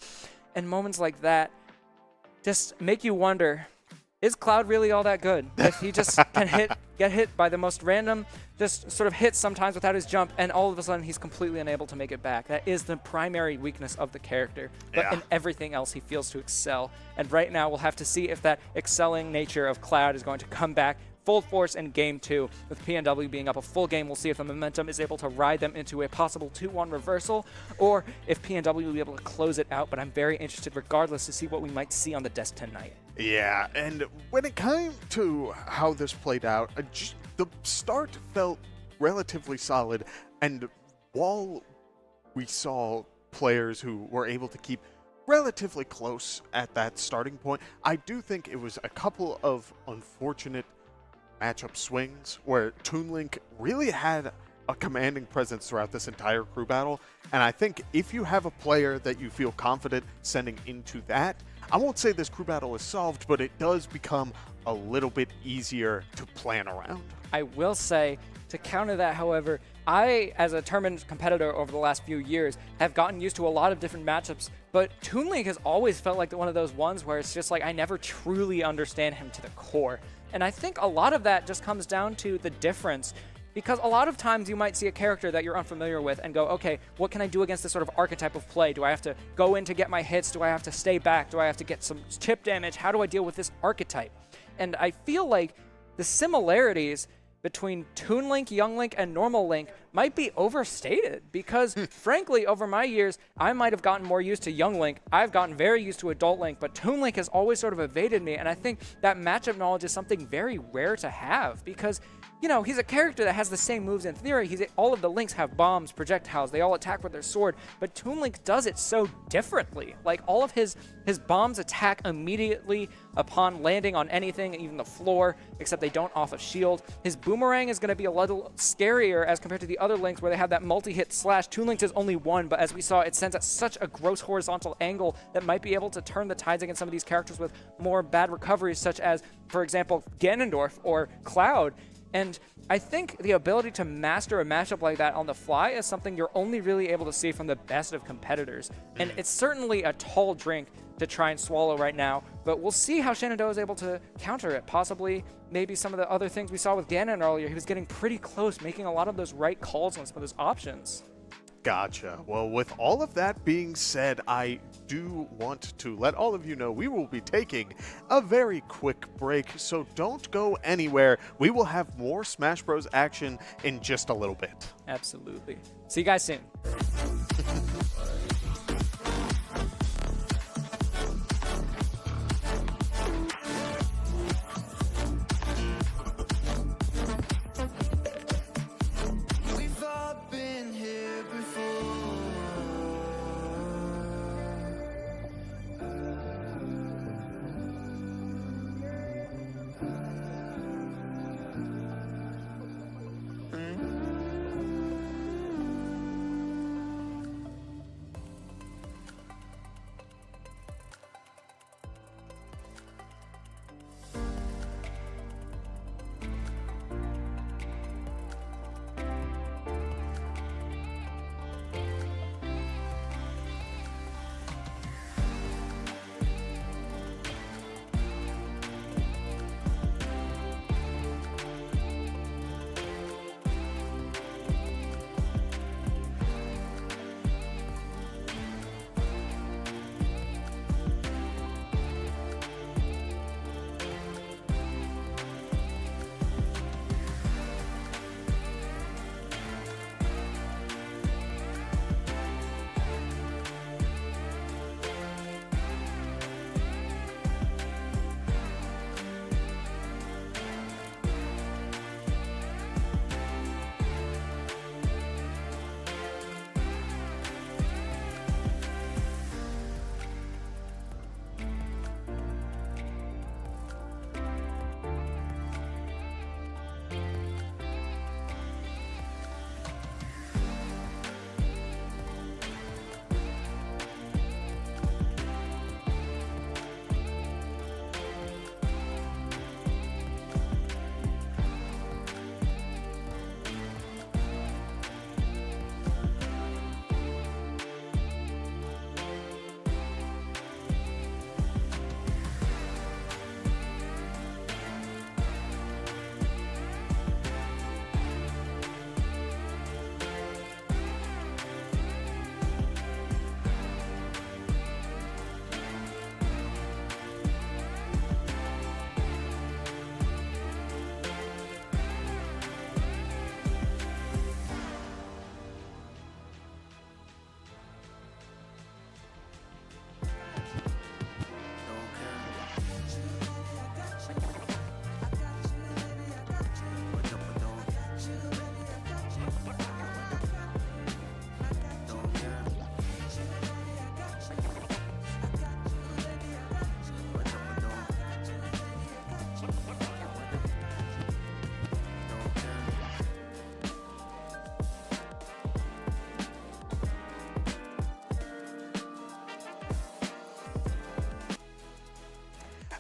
Speaker 3: And moments like that just make you wonder, is Cloud really all that good? If he just can get hit by the most random, just sort of hits sometimes without his jump, and all of a sudden he's completely unable to make it back. That is the primary weakness of the character. But in everything else, he feels to excel. And right now, we'll have to see if that excelling nature of Cloud is going to come back full force in Game 2. With PNW being up a full game, we'll see if the momentum is able to ride them into a possible 2-1 reversal, or if PNW will be able to close it out. But I'm very interested regardless to see what we might see on the desk tonight.
Speaker 2: Yeah, and when it came to how this played out, the start felt relatively solid, and while we saw players who were able to keep relatively close at that starting point, I do think it was a couple of unfortunate matchup swings where ToonLink really had a commanding presence throughout this entire crew battle, and I think if you have a player that you feel confident sending into that, I won't say this crew battle is solved, but it does become a little bit easier to plan around.
Speaker 3: I will say, to counter that, however, I, as a tournament competitor over the last few years, have gotten used to a lot of different matchups, but ToonLink has always felt like one of those ones where it's just like I never truly understand him to the core. And I think a lot of that just comes down to the difference, because a lot of times you might see a character that you're unfamiliar with and go, okay, what can I do against this sort of archetype of play? Do I have to go in to get my hits? Do I have to stay back? Do I have to get some chip damage? How do I deal with this archetype? And I feel like the similarities between ToonLink, YoungLink, and Normal Link might be overstated, because frankly, over my years, I might have gotten more used to YoungLink. I've gotten very used to Adult Link, but ToonLink has always sort of evaded me, and I think that matchup knowledge is something very rare to have, because you know, he's a character that has the same moves in theory. All of the Links have bombs, projectiles, they all attack with their sword, but ToonLink does it so differently. Like, all of his bombs attack immediately upon landing on anything, even the floor, except they don't off a shield. His boomerang is going to be a little scarier as compared to the other Links where they have that multi-hit slash. ToonLink is only one, but as we saw, it sends at such a gross horizontal angle that might be able to turn the tides against some of these characters with more bad recoveries, such as, for example, Ganondorf or Cloud. And I think the ability to master a matchup like that on the fly is something you're only really able to see from the best of competitors. And it's certainly a tall drink to try and swallow right now, but we'll see how Shenandoah is able to counter it. Possibly, maybe some of the other things we saw with Ganon earlier, he was getting pretty close, making a lot of those right calls on some of those options.
Speaker 2: Gotcha. Well, with all of that being said, I do want to let all of you know we will be taking a very quick break, so don't go anywhere. We will have more Smash Bros. Action in just a little bit.
Speaker 3: Absolutely. See you guys soon.
Speaker 1: We've all been here before.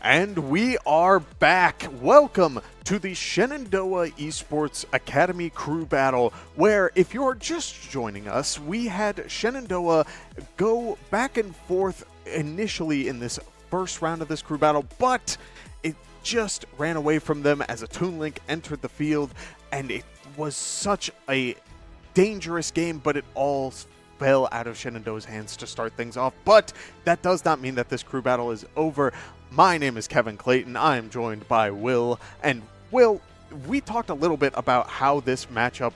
Speaker 2: And we are back. Welcome to the Shenandoah Esports Academy Crew Battle, where if you're just joining us, we had Shenandoah go back and forth initially in this first round of this crew battle, but it just ran away from them as a Toon Link entered the field, and it was such a dangerous game, but it all fell out of Shenandoah's hands to start things off. But that does not mean that this crew battle is over. My name is Kevin Clayton. I am joined by Will. And Will, we talked a little bit about how this matchup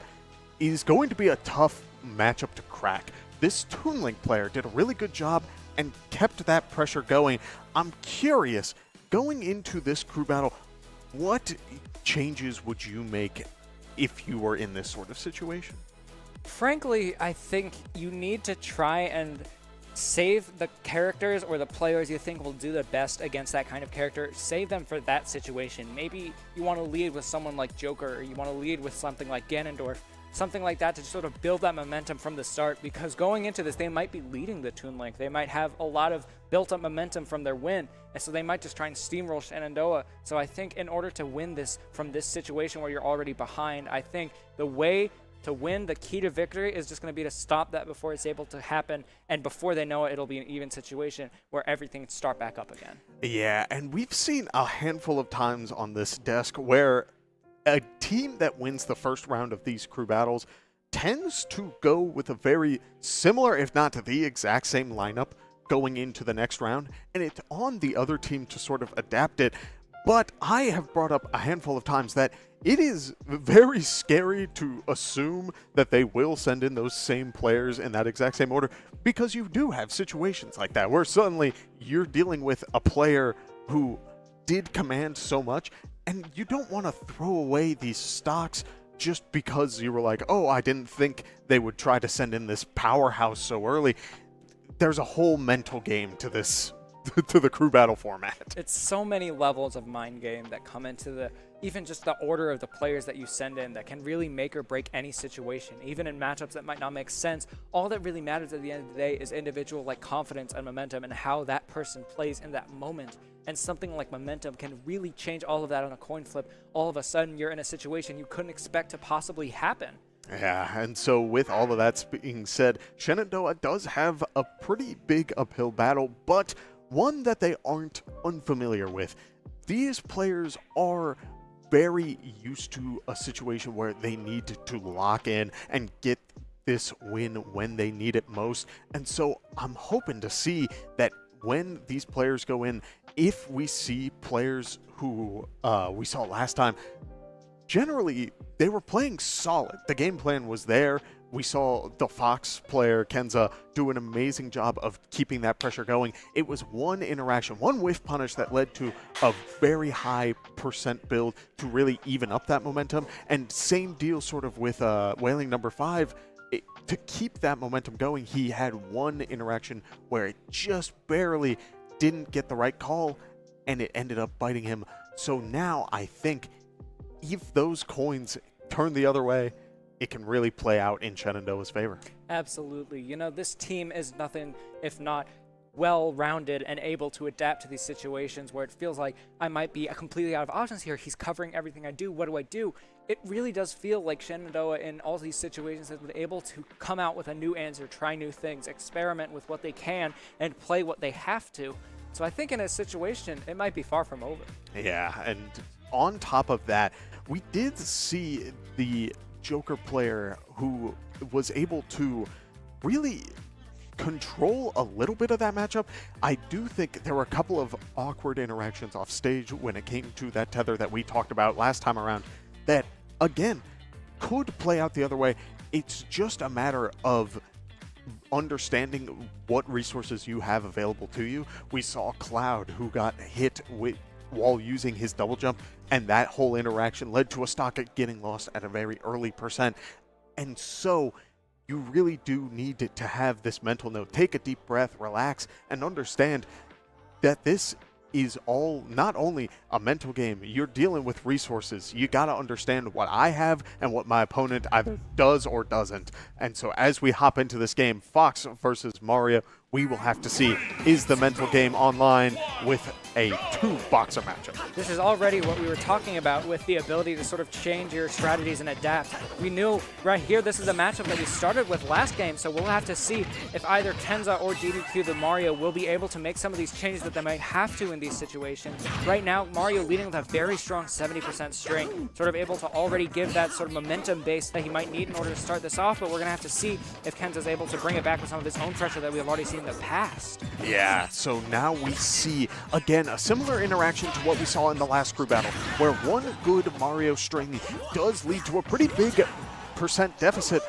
Speaker 2: is going to be a tough matchup to crack. This Toon Link player did a really good job and kept that pressure going. I'm curious, going into this crew battle, what changes would you make if you were in this sort of situation?
Speaker 3: Frankly, I think you need to try and save the characters or the players you think will do the best against that kind of character. Save them for that situation. Maybe you want to lead with someone like Joker, or you want to lead with something like Ganondorf, something like that to sort of build that momentum from the start, because going into this, they might be leading the Toon Link. They might have a lot of built-up momentum from their win, and so they might just try and steamroll Shenandoah. So I think in order to win this from this situation where you're already behind, I think the way to win, the key to victory, is just going to be to stop that before it's able to happen, and before they know it, it'll be an even situation where everything can start back up again.
Speaker 2: Yeah, and we've seen a handful of times on this desk where a team that wins the first round of these crew battles tends to go with a very similar, if not the exact same lineup going into the next round, and it's on the other team to sort of adapt it. But I have brought up a handful of times that it is very scary to assume that they will send in those same players in that exact same order, because you do have situations like that where suddenly you're dealing with a player who did command so much, and you don't want to throw away these stocks just because you were like, oh, I didn't think they would try to send in this powerhouse so early. There's a whole mental game to this, to the crew battle format.
Speaker 3: It's so many levels of mind game that come into the, even just the order of the players that you send in, that can really make or break any situation. Even in matchups that might not make sense, all that really matters at the end of the day is individual confidence and momentum, and how that person plays in that moment. And something like momentum can really change all of that on a coin flip. All of a sudden, you're in a situation you couldn't expect to possibly happen.
Speaker 2: Yeah, and so with all of that being said, Shenandoah does have a pretty big uphill battle, but one that they aren't unfamiliar with. These players are very used to a situation where they need to lock in and get this win when they need it most. And so I'm hoping to see that when these players go in, if we see players who we saw last time, generally they were playing solid. The game plan was there. We saw the Fox player, Kenza, do an amazing job of keeping that pressure going. It was one interaction, one whiff punish that led to a very high percent build to really even up that momentum. And same deal sort of with Wailing number 5. To keep that momentum going, he had one interaction where it just barely didn't get the right call, and it ended up biting him. So now I think if those coins turn the other way, it can really play out in Shenandoah's favor.
Speaker 3: Absolutely. You know, this team is nothing if not well-rounded and able to adapt to these situations where it feels like I might be completely out of options here. He's covering everything I do. What do I do? It really does feel like Shenandoah in all these situations has been able to come out with a new answer, try new things, experiment with what they can, and play what they have to. So I think in a situation, it might be far from over.
Speaker 2: Yeah, and on top of that, we did see the Joker player who was able to really control a little bit of that matchup. I do think there were a couple of awkward interactions off stage when it came to that tether that we talked about last time around that, again, could play out the other way. It's just a matter of understanding what resources you have available to you. We saw Cloud, who got hit while using his double jump, and that whole interaction led to a stock getting lost at a very early percent. And so you really do need to have this mental note. Take a deep breath, relax, and understand that this is all not only a mental game. You're dealing with resources. You got to understand what I have and what my opponent either does or doesn't. And so as we hop into this game, Fox versus Mario, we will have to see, is the mental game online with a 2-boxer matchup.
Speaker 3: This is already what we were talking about with the ability to sort of change your strategies and adapt. We knew right here this is a matchup that we started with last game, so we'll have to see if either Kenza or DDQ the Mario will be able to make some of these changes that they might have to in these situations. Right now, Mario leading with a very strong 70% strength, sort of able to already give that sort of momentum base that he might need in order to start this off, but we're going to have to see if Kenza's able to bring it back with some of his own pressure that we have already seen in the past.
Speaker 2: Yeah, so now we see, again, a similar interaction to what we saw in the last crew battle, where one good Mario string does lead to a pretty big percent deficit,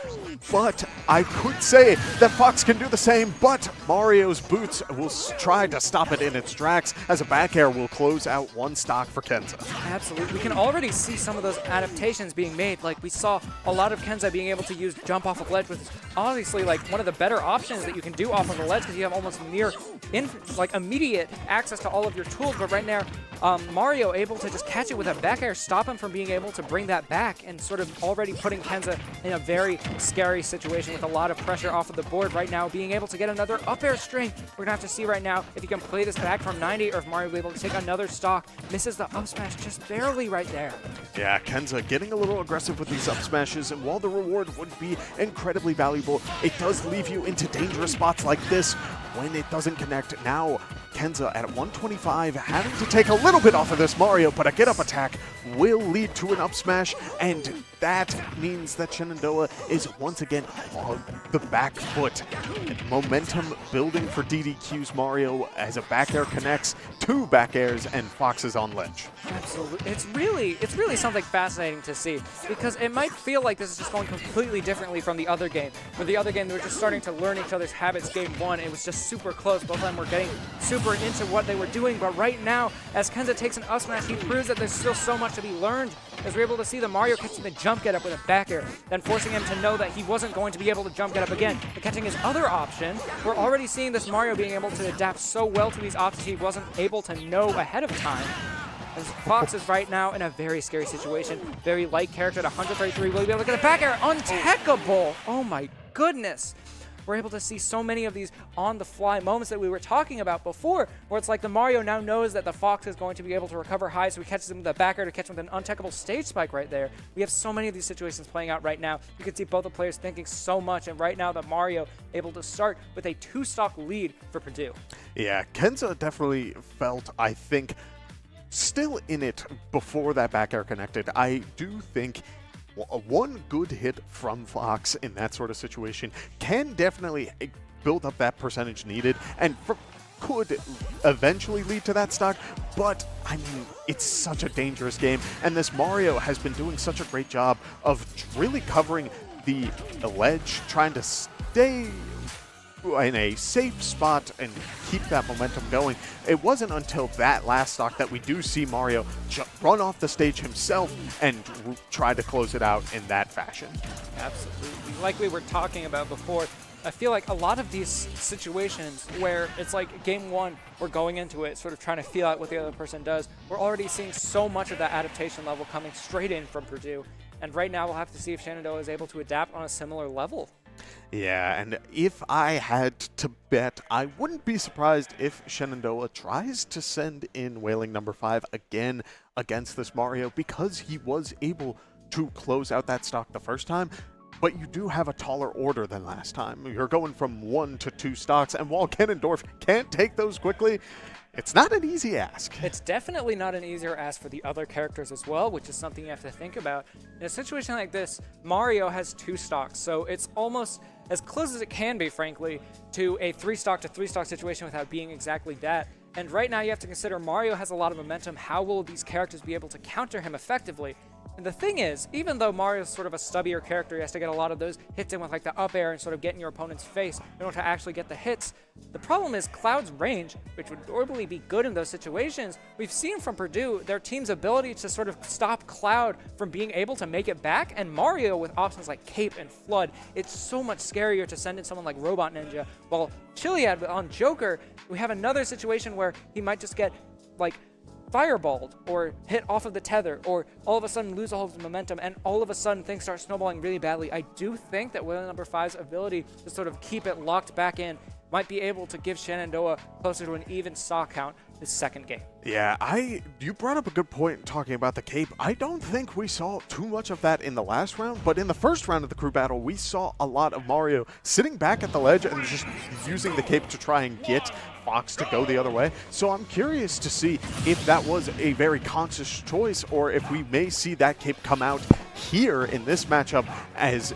Speaker 2: but I could say that Fox can do the same, but Mario's boots will try to stop it in its tracks as a back air will close out one stock for Kenza.
Speaker 3: Absolutely. We can already see some of those adaptations being made. Like we saw a lot of Kenza being able to use jump off of ledge, which is obviously like one of the better options that you can do off of the ledge because you have almost immediate access to all of your tools. But right now, Mario able to just catch it with a back air, stop him from being able to bring that back, and sort of already putting Kenza in a very scary situation with a lot of pressure off of the board right now, being able to get another up air string. We're gonna have to see right now if he can play this back from 90 or if Mario will be able to take another stock. Misses the up smash just barely right there.
Speaker 2: Yeah, Kenza getting a little aggressive with these up smashes, and while the reward would be incredibly valuable, it does leave you into dangerous spots like this when it doesn't connect. Now, Kenza at 125 having to take a little bit off of this Mario, but a get-up attack will lead to an up smash, and that means that Shenandoah is once again on the back foot. Momentum building for DDQ's Mario as a back air connects, 2 back airs, and Fox is on ledge.
Speaker 3: Absolutely. It's really something fascinating to see, because it might feel like this is just going completely differently from the other game. Where the other game, they were just starting to learn each other's habits game 1. It was just super close. Both of them were getting super into what they were doing, but right now, as Kenza takes an up smash, he proves that there's still so much to be learned, as we're able to see the Mario catching the jump get up with a back air, then forcing him to know that he wasn't going to be able to jump get up again. But catching his other option, we're already seeing this Mario being able to adapt so well to these options he wasn't able to know ahead of time. As Fox is right now in a very scary situation. Very light character at 133. Will he be able to get a back air? Untechable! Oh my goodness! We're able to see so many of these on-the-fly moments that we were talking about before, where it's like the Mario now knows that the Fox is going to be able to recover high, so he catches him with a back air to catch him with an untechable stage spike right there. We have so many of these situations playing out right now. You can see both the players thinking so much, and right now the Mario able to start with a 2-stock lead for Purdue.
Speaker 2: Yeah, Kenza definitely felt, I think, still in it before that back air connected. I do think one good hit from Fox in that sort of situation can definitely build up that percentage needed and could eventually lead to that stock, but I mean, it's such a dangerous game, and this Mario has been doing such a great job of really covering the ledge, trying to stay in a safe spot and keep that momentum going. It wasn't until that last stock that we do see Mario run off the stage himself and try to close it out in that fashion.
Speaker 3: Absolutely. Like we were talking about before, I feel like a lot of these situations where it's like game 1, we're going into it sort of trying to feel out what the other person does. We're already seeing so much of that adaptation level coming straight in from Purdue. And right now we'll have to see if Shenandoah is able to adapt on a similar level.
Speaker 2: Yeah, and if I had to bet, I wouldn't be surprised if Shenandoah tries to send in Wailing number 5 again against this Mario, because he was able to close out that stock the first time. But you do have a taller order than last time. You're going from 1 to 2 stocks, and while Ganondorf can't take those quickly, it's not an easy ask.
Speaker 3: It's definitely not an easier ask for the other characters as well, which is something you have to think about. In a situation like this, Mario has 2 stocks, so it's almost as close as it can be, frankly, to a 3-stock to 3-stock situation without being exactly that. And right now you have to consider Mario has a lot of momentum. How will these characters be able to counter him effectively? And the thing is, even though Mario's sort of a stubbier character, he has to get a lot of those hits in with like the up air and sort of get in your opponent's face in order to actually get the hits. The problem is Cloud's range, which would normally be good in those situations. We've seen from Purdue their team's ability to sort of stop Cloud from being able to make it back, and Mario with options like Cape and Flood, it's so much scarier to send in someone like Robotninja. While Chilliad on Joker, we have another situation where he might just get like fireballed or hit off of the tether, or all of a sudden lose all of his momentum, and all of a sudden things start snowballing really badly. I do think that Wailing number 5's ability to sort of keep it locked back in might be able to give Shenandoah closer to an even stock count this second game.
Speaker 2: Yeah, you brought up a good point talking about the cape. I don't think we saw too much of that in the last round, but in the first round of the crew battle, we saw a lot of Mario sitting back at the ledge and just using the cape to try and get Fox to go the other way. So I'm curious to see if that was a very conscious choice or if we may see that cape come out here in this matchup, as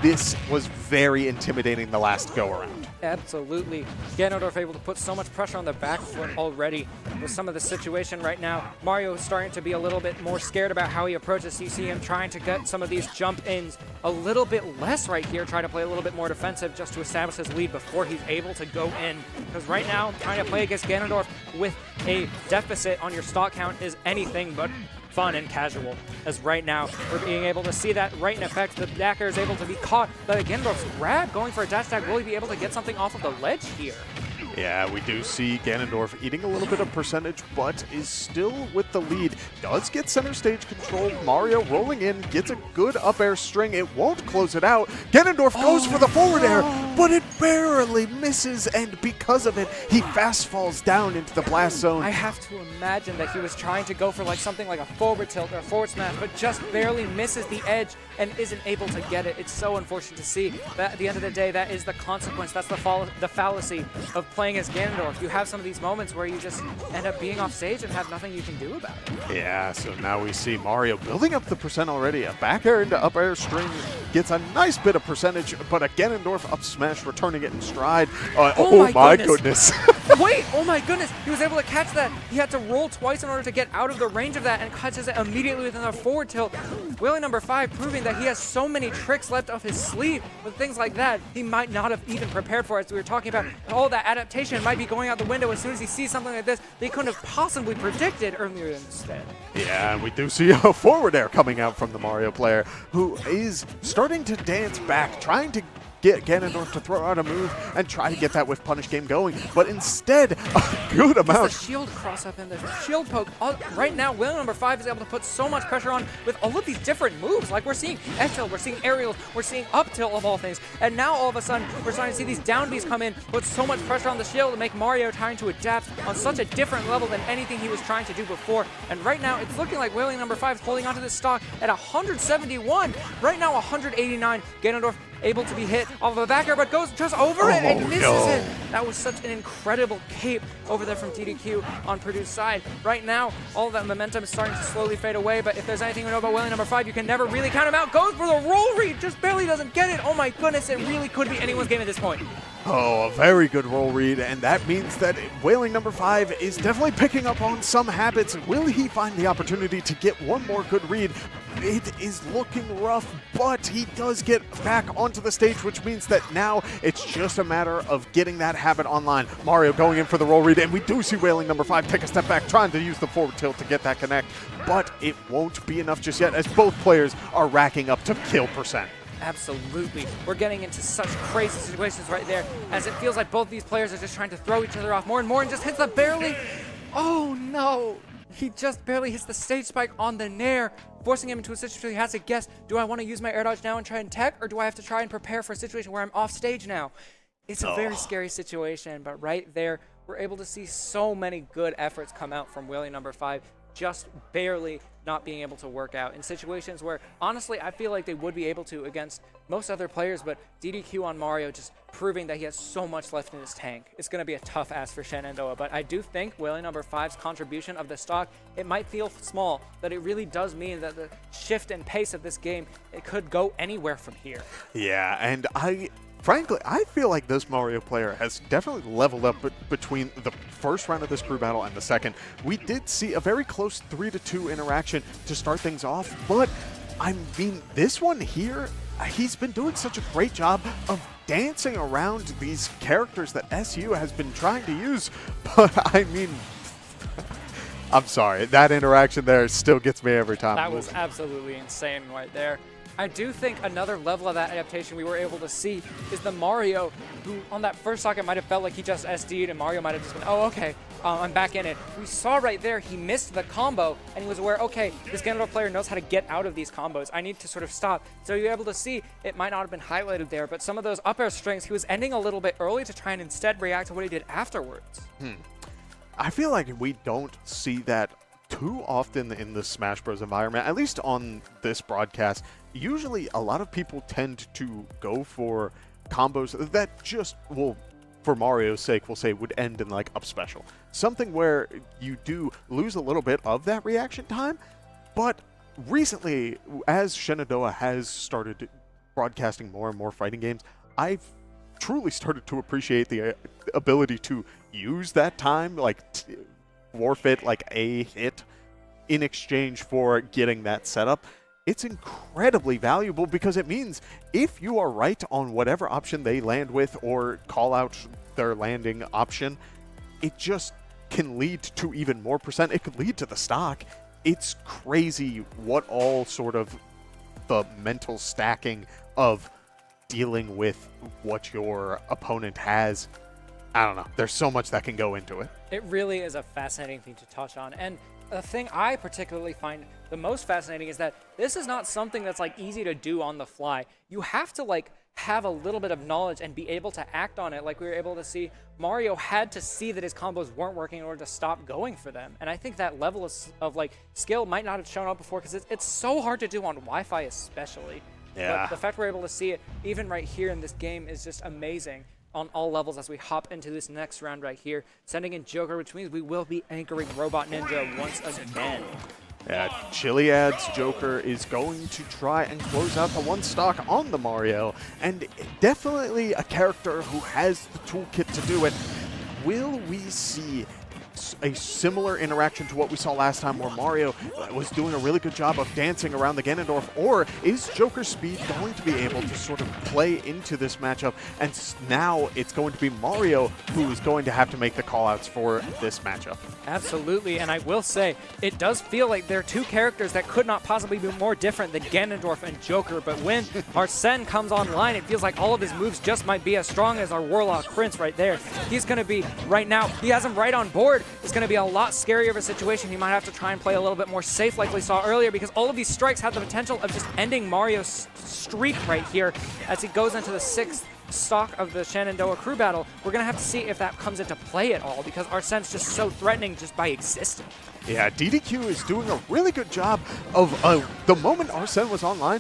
Speaker 2: this was very intimidating the last go-around.
Speaker 3: Absolutely. Ganondorf able to put so much pressure on the back foot already with some of the situation right now. Mario is starting to be a little bit more scared about how he approaches. You see him trying to get some of these jump ins a little bit less right here, trying to play a little bit more defensive just to establish his lead before he's able to go in. Because right now, trying to play against Ganondorf with a deficit on your stock count is anything but fun and casual, as right now we're being able to see that right in effect. The backer is able to be caught by Ganondorf's grab, going for a dash attack. Will he be able to get something off of the ledge here?
Speaker 2: Yeah, we do see Ganondorf eating a little bit of percentage, but is still with the lead. Does get center stage control. Mario rolling in, gets a good up air string. It won't close it out. Ganondorf goes for the forward air, but it barely misses, and because of it, he fast falls down into the blast zone.
Speaker 3: I have to imagine that he was trying to go for like something like a forward tilt or a forward smash, but just barely misses the edge and isn't able to get it. It's so unfortunate to see. But at the end of the day, that is the consequence. That's the fallacy of playing as Ganondorf. You have some of these moments where you just end up being off stage and have nothing you can do about it.
Speaker 2: Yeah, so now we see Mario building up the percent already. A back air into up air string gets a nice bit of percentage, but a Ganondorf up smash returning it in stride. Oh my goodness.
Speaker 3: Wait, oh my goodness. He was able to catch that. He had to roll twice in order to get out of the range of that and catches it immediately within a forward tilt. Willie number 5 proving that he has so many tricks left up his sleeve with things like that he might not have even prepared for. As we were talking about, all that adaptation might be going out the window as soon as he sees something like this they couldn't have possibly predicted earlier instead.
Speaker 2: Yeah, and we do see a forward air coming out from the Mario player, who is starting to dance back, trying to get Ganondorf to throw out a move and try to get that whiff punish game going, but instead a good amount.
Speaker 3: The shield cross up in the shield poke. Right now, William number 5 is able to put so much pressure on with all of these different moves. Like we're seeing F tilt, we're seeing aerials, we're seeing up tilt of all things, and now all of a sudden we're starting to see these down Bs come in, put so much pressure on the shield to make Mario trying to adapt on such a different level than anything he was trying to do before. And right now it's looking like William number 5 is holding onto this stock at 171. Right now 189. Ganondorf able to be hit off of a back air, but goes just over it and misses it. That was such an incredible cape over there from DDQ on Purdue's side. Right now, all of that momentum is starting to slowly fade away, but if there's anything we know about Willie number 5, you can never really count him out. Goes for the roll read, just barely doesn't get it. Oh my goodness, it really could be anyone's game at this point.
Speaker 2: Oh, a very good roll read, and that means that Wailing number 5 is definitely picking up on some habits. Will he find the opportunity to get one more good read? It is looking rough, but he does get back onto the stage, which means that now it's just a matter of getting that habit online. Mario going in for the roll read, and we do see Wailing number 5 take a step back, trying to use the forward tilt to get that connect, but it won't be enough just yet, as both players are racking up to kill percent.
Speaker 3: Absolutely. We're getting into such crazy situations right there, as it feels like both these players are just trying to throw each other off more and more, and just hits the barely. Oh no! He just barely hits the stage spike on the nair, forcing him into a situation where he has to guess, do I want to use my air dodge now and try and tech, or do I have to try and prepare for a situation where I'm off stage now? It's a very scary situation, but right there, we're able to see so many good efforts come out from Willie number 5, just barely not being able to work out in situations where, honestly, I feel like they would be able to against most other players, but DDQ on Mario just proving that he has so much left in his tank. It's going to be a tough ask for Shenandoah, but I do think Willie number 5's contribution of the stock, it might feel small, but it really does mean that the shift and pace of this game, it could go anywhere from here.
Speaker 2: Yeah, and frankly, I feel like this Mario player has definitely leveled up between the first round of this crew battle and the second. We did see a very close 3-2 interaction to start things off, but I mean, this one here, he's been doing such a great job of dancing around these characters that SU has been trying to use, but I mean, I'm sorry, that interaction there still gets me every time.
Speaker 3: That was absolutely insane right there. I do think another level of that adaptation we were able to see is the Mario, who on that first stock it might have felt like he just SD'd and Mario might have just been, oh, okay, I'm back in it. We saw right there he missed the combo and he was aware, okay, this Ganondorf player knows how to get out of these combos. I need to sort of stop. So you're able to see it might not have been highlighted there, but some of those up air strings, he was ending a little bit early to try and instead react to what he did afterwards.
Speaker 2: I feel like we don't see that too often in the Smash Bros. Environment, at least on this broadcast. Usually a lot of people tend to go for combos that just, well, for Mario's sake, we'll say would end in like up special. Something where you do lose a little bit of that reaction time, but recently, as Shenandoah has started broadcasting more and more fighting games, I've truly started to appreciate the ability to use that time, like forfeit like a hit in exchange for getting that setup. It's incredibly valuable because it means if you are right on whatever option they land with or call out their landing option, it just can lead to even more percent. It could lead to the stock. It's crazy what all sort of the mental stacking of dealing with what your opponent has. I don't know. There's so much that can go into it.
Speaker 3: It really is a fascinating thing to touch on. And the thing I particularly find the most fascinating is that this is not something that's like easy to do on the fly. You have to like have a little bit of knowledge and be able to act on it. Like we were able to see, Mario had to see that his combos weren't working in order to stop going for them. And I think that level of like skill might not have shown up before because it's so hard to do on Wi-Fi especially.
Speaker 2: Yeah.
Speaker 3: But the fact we're able to see it even right here in this game is just amazing on all levels as we hop into this next round right here, sending in Joker, which means we will be anchoring Robotninja once again.
Speaker 2: Yeah, Chilliad's Joker is going to try and close out the one stock on the Mario, and definitely a character who has the toolkit to do it. Will we see a similar interaction to what we saw last time where Mario was doing a really good job of dancing around the Ganondorf, or is Joker's speed going to be able to sort of play into this matchup, and now it's going to be Mario who is going to have to make the callouts for this matchup?
Speaker 3: Absolutely, and I will say, it does feel like they're two characters that could not possibly be more different than Ganondorf and Joker, but when Arsene comes online, it feels like all of his moves just might be as strong as our Warlock Prince right there. He's going to be, right now, he has him right on board. It's going to be a lot scarier of a situation. He might have to try and play a little bit more safe like we saw earlier, because all of these strikes have the potential of just ending Mario's streak right here as he goes into the 6th stock of the Shenandoah crew battle. We're going to have to see if that comes into play at all, because Arsene's just so threatening just by existing.
Speaker 2: Yeah, DDQ is doing a really good job of the moment Arsene was online,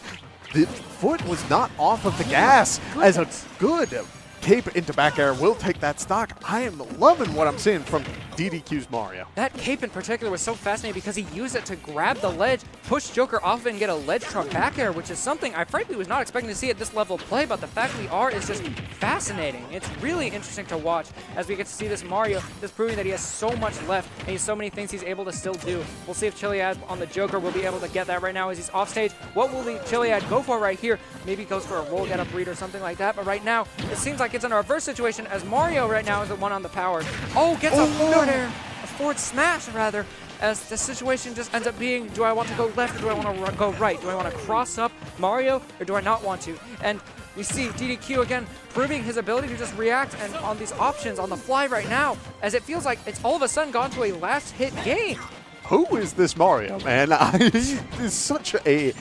Speaker 2: the foot was not off of the gas as a good cape into back air will take that stock. I am loving what I'm seeing from DDQ's Mario.
Speaker 3: That cape in particular was so fascinating because he used it to grab the ledge, push Joker off of it, and get a ledge truck back air, which is something I frankly was not expecting to see at this level of play, but the fact we are is just fascinating. It's really interesting to watch as we get to see this Mario just proving that he has so much left and he has so many things he's able to still do. We'll see if Chilliad on the Joker will be able to get that right now as he's off stage. What will the Chilliad go for right here? Maybe he goes for a roll get up read or something like that, but right now it seems like it's in a reverse situation as Mario right now is the one on the power. Oh, gets a forward air, a forward smash rather, as the situation just ends up being, do I want to go left or do I want to go right? Do I want to cross up Mario or do I not want to? And we see DDQ again proving his ability to just react and on these options on the fly right now, as it feels like it's all of a sudden gone to a last hit game.
Speaker 2: Who is this Mario, man? He is such a...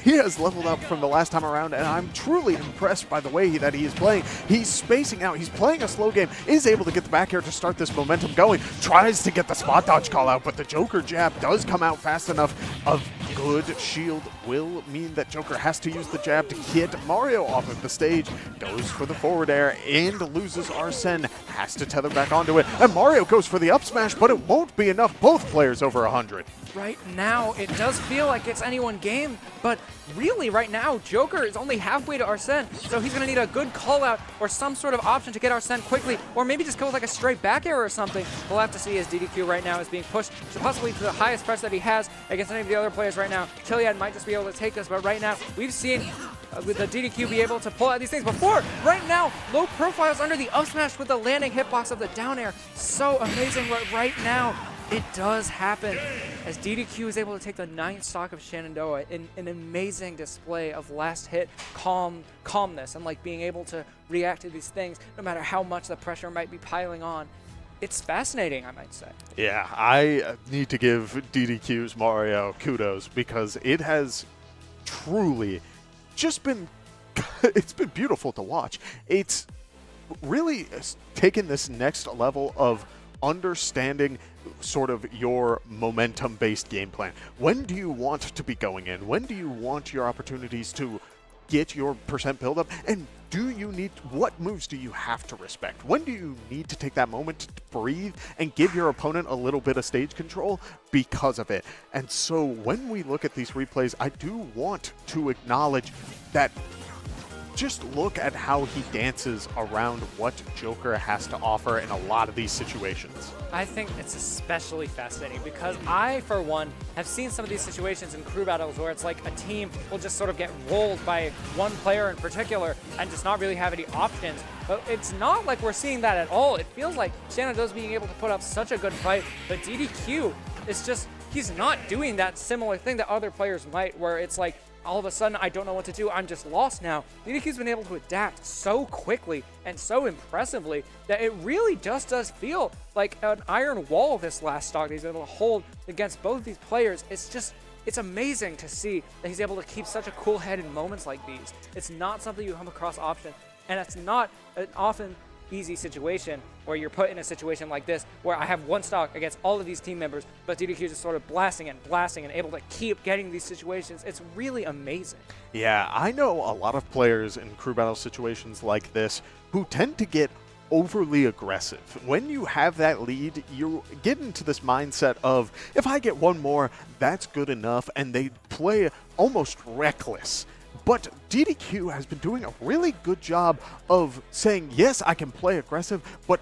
Speaker 2: He has leveled up from the last time around, and I'm truly impressed by the way that he is playing. He's spacing out. He's playing a slow game, is able to get the back air to start this momentum going, tries to get the spot dodge call out, but the Joker jab does come out fast enough. Of good shield will mean that Joker has to use the jab to get Mario off of the stage, goes for the forward air, and loses Arsene, has to tether back onto it, and Mario goes for the up smash, but it won't be enough. Both players over 100.
Speaker 3: Right now, it does feel like it's anyone game, but really right now, Joker is only halfway to Arsene, so he's going to need a good call out or some sort of option to get Arsene quickly, or maybe just go with like a straight back air or something. We'll have to see as DDQ right now is being pushed to possibly to the highest press that he has against any of the other players right now. Chilliad might just be able to take this, but right now, we've seen with the DDQ be able to pull out these things before. Right now, low profiles under the up smash with the landing hitbox of the down air. So amazing right now. it does happen as DDQ is able to take the 9th stock of Shenandoah in an amazing display of last hit calmness and like being able to react to these things no matter how much the pressure might be piling on. It's fascinating, I might say.
Speaker 2: Yeah, I need to give DDQ's Mario kudos because it has truly just been it's been beautiful to watch. It's really taken this next level of understanding sort of your momentum-based game plan. When do you want to be going in? When do you want your opportunities to get your percent build-up? And do you need, what moves do you have to respect? When do you need to take that moment to breathe and give your opponent a little bit of stage control because of it? And so when we look at these replays, I do want to acknowledge that just look at how he dances around what Joker has to offer in a lot of these situations.
Speaker 3: I think it's especially fascinating because I, for one, have seen some of these situations in crew battles where it's like a team will just sort of get rolled by one player in particular and just not really have any options. But it's not like we're seeing that at all. It feels like Shenandoah's being able to put up such a good fight, but DDQ is just, he's not doing that similar thing that other players might, where it's like, all of a sudden, I don't know what to do. I'm just lost now. DDQ's been able to adapt so quickly and so impressively that it really just does feel like an iron wall this last stock that he's able to hold against both of these players. It's amazing to see that he's able to keep such a cool head in moments like these. It's not something you come across often, and it's not an often easy situation where you're put in a situation like this where I have one stock against all of these team members, but DDQ is just sort of blasting and able to keep getting these situations. It's really amazing.
Speaker 2: Yeah, I know a lot of players in crew battle situations like this who tend to get overly aggressive. When you have that lead, you get into this mindset of, if I get one more, that's good enough, and they play almost reckless. But DDQ has been doing a really good job of saying, yes, I can play aggressive, but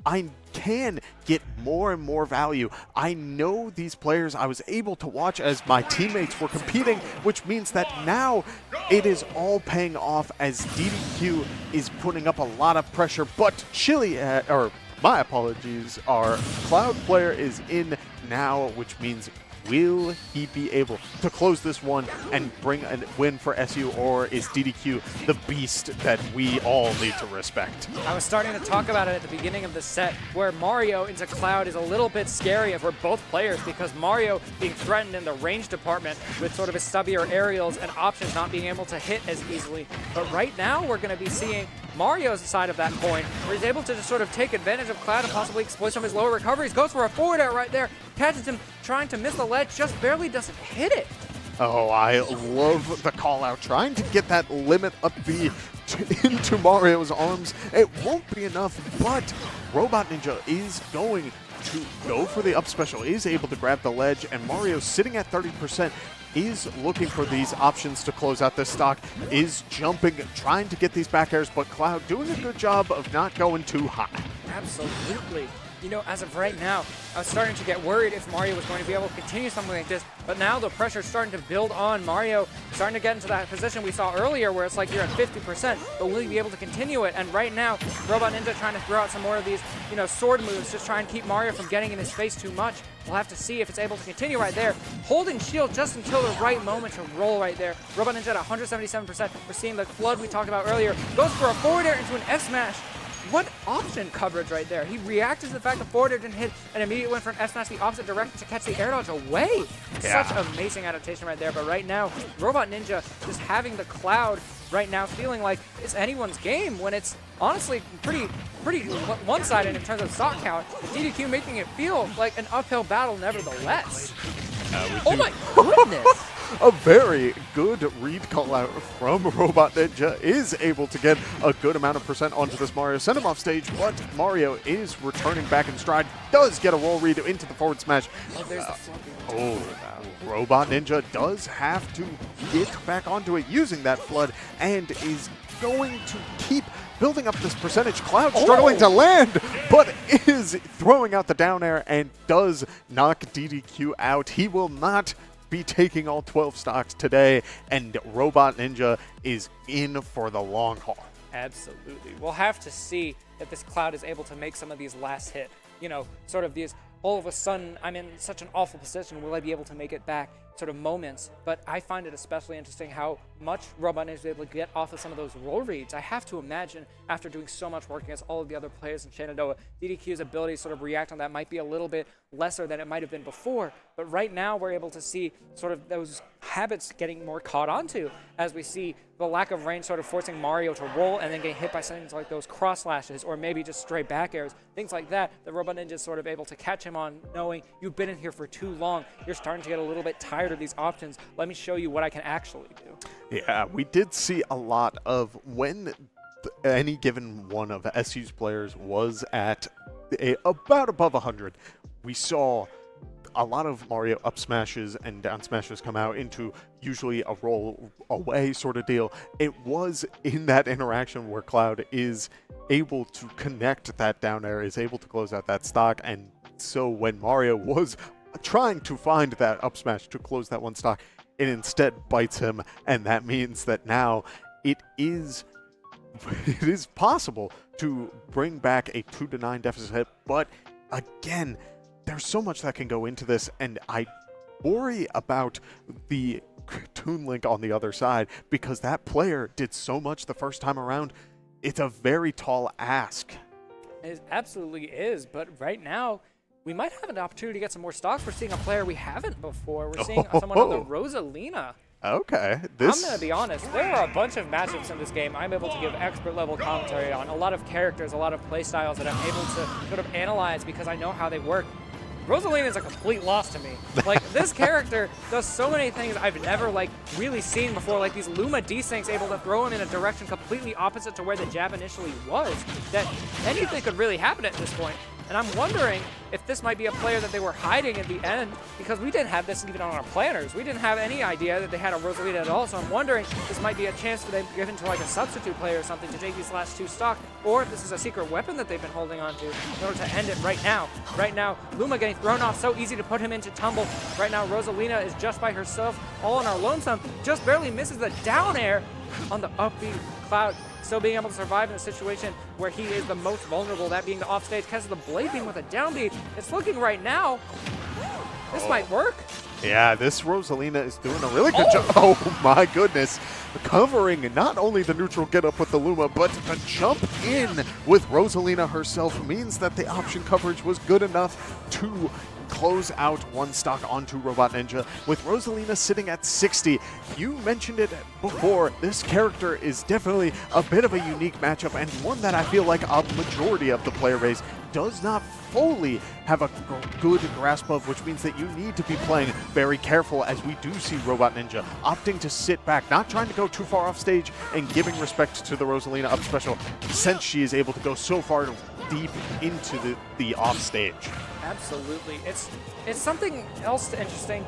Speaker 2: I can get more and more value. I know these players I was able to watch as my teammates were competing, which means that now it is all paying off as DDQ is putting up a lot of pressure. But Chilliad, or my apologies, our Cloud player is in now, which means will he be able to close this one and bring a win for SU, or is DDQ the beast that we all need to respect?
Speaker 3: I was starting to talk about it at the beginning of the set, where Mario into Cloud is a little bit scary for both players because Mario being threatened in the range department with sort of his stubbier aerials and options not being able to hit as easily. But right now we're going to be seeing Mario's side of that coin, where he's able to just sort of take advantage of Cloud and possibly exploit some of his lower recoveries. Goes for a forward air right there, catches him trying to miss the ledge, just barely doesn't hit it.
Speaker 2: Oh, I love the call out, trying to get that limit up B into Mario's arms. It won't be enough, but Robotninja is going to go for the up special, is able to grab the ledge, and Mario sitting at 30%. Is looking for these options to close out this stock, is jumping, trying to get these back airs, but Cloud doing a good job of not going too high.
Speaker 3: Absolutely. You know, as of right now, I was starting to get worried if Mario was going to be able to continue something like this, but now the pressure's starting to build on Mario, starting to get into that position we saw earlier where it's like you're at 50%, but will he be able to continue it? And right now, Robotninja trying to throw out some more of these, sword moves, just try and keep Mario from getting in his face too much. We'll have to see if it's able to continue right there. Holding shield just until the right moment to roll right there. Robotninja at 177%. We're seeing the flood we talked about earlier. Goes for a forward air into an F smash. What option coverage right there? He reacted to the fact the forward air didn't hit and immediately went for an F smash the opposite direction to catch the air dodge away.
Speaker 2: Yeah.
Speaker 3: Such amazing adaptation right there. But right now, Robotninja just having the Cloud right now feeling like it's anyone's game when it's honestly pretty one-sided in terms of stock count. DDQ making it feel like an uphill battle nevertheless. Oh my goodness!
Speaker 2: A very good read call out from Robotninja, is able to get a good amount of percent onto this Mario. Send him off stage, but Mario is returning back in stride. Does get a roll read into the forward smash.
Speaker 3: Oh, there's the flood.
Speaker 2: Robotninja does have to get back onto it using that flood and is going to keep building up this percentage. Cloud struggling to land, but is throwing out the down air and does knock DDQ out. He will not be taking all 12 stocks today, and Robotninja is in for the long haul.
Speaker 3: Absolutely. We'll have to see if this Cloud is able to make some of these last hit, sort of these all of a sudden I'm in such an awful position, will I be able to make it back sort of moments. But I find it especially interesting how much Robotninja is able to get off of some of those roll reads. I have to imagine, after doing so much work against all of the other players in Shenandoah, DDQ's ability to sort of react on that might be a little bit lesser than it might have been before. But right now we're able to see sort of those habits getting more caught onto, as we see the lack of range sort of forcing Mario to roll and then getting hit by things like those cross slashes or maybe just stray back airs, things like that. The Robotninja is sort of able to catch him on, knowing you've been in here for too long. You're starting to get a little bit tired of these options. Let me show you what I can actually do.
Speaker 2: Yeah, we did see a lot of when any given one of SU's players was at about above 100. We saw a lot of Mario up smashes and down smashes come out into usually a roll away sort of deal. It was in that interaction where Cloud is able to connect that down air, is able to close out that stock, and so when Mario was trying to find that up smash to close that one stock, it instead bites him, and that means that now it is possible to bring back a 2-9 deficit, but again, there's so much that can go into this, and I worry about the Toon Link on the other side because that player did so much the first time around. It's a very tall ask.
Speaker 3: It absolutely is, but right now, we might have an opportunity to get some more stocks. We're seeing a player we haven't before. We're seeing someone on the Rosalina.
Speaker 2: Okay.
Speaker 3: I'm going to be honest. There are a bunch of matchups in this game I'm able to give expert level commentary on. A lot of characters, a lot of play styles that I'm able to sort of analyze because I know how they work. Rosalina is a complete loss to me. Like, this character does so many things I've never, like, really seen before. Like, these Luma desyncs able to throw him in a direction completely opposite to where the jab initially was. That anything could really happen at this point. And I'm wondering if this might be a player that they were hiding at the end, because we didn't have this even on our planners. We didn't have any idea that they had a Rosalina at all, so I'm wondering if this might be a chance for them given to like a substitute player or something to take these last two stock, or if this is a secret weapon that they've been holding on to in order to end it right now. Right now, Luma getting thrown off, so easy to put him into tumble. Right now, Rosalina is just by herself, all on our lonesome, just barely misses the down air on the upbeat Cloud. Still being able to survive in a situation where he is the most vulnerable, that being the offstage, because of the blade beam with a down beat. It's looking right now, this might work.
Speaker 2: Yeah, this Rosalina is doing a really good job. Oh my goodness. Covering not only the neutral get up with the Luma, but the jump in with Rosalina herself means that the option coverage was good enough to close out one stock onto Robotninja, with Rosalina sitting at 60. You mentioned it before, this character is definitely a bit of a unique matchup, and one that I feel like a majority of the player base does not fully have a good grasp of, which means that you need to be playing very careful, as we do see Robotninja opting to sit back, not trying to go too far off stage, and giving respect to the Rosalina up special, since she is able to go so far deep into the off stage.
Speaker 3: Absolutely. It's something else interesting.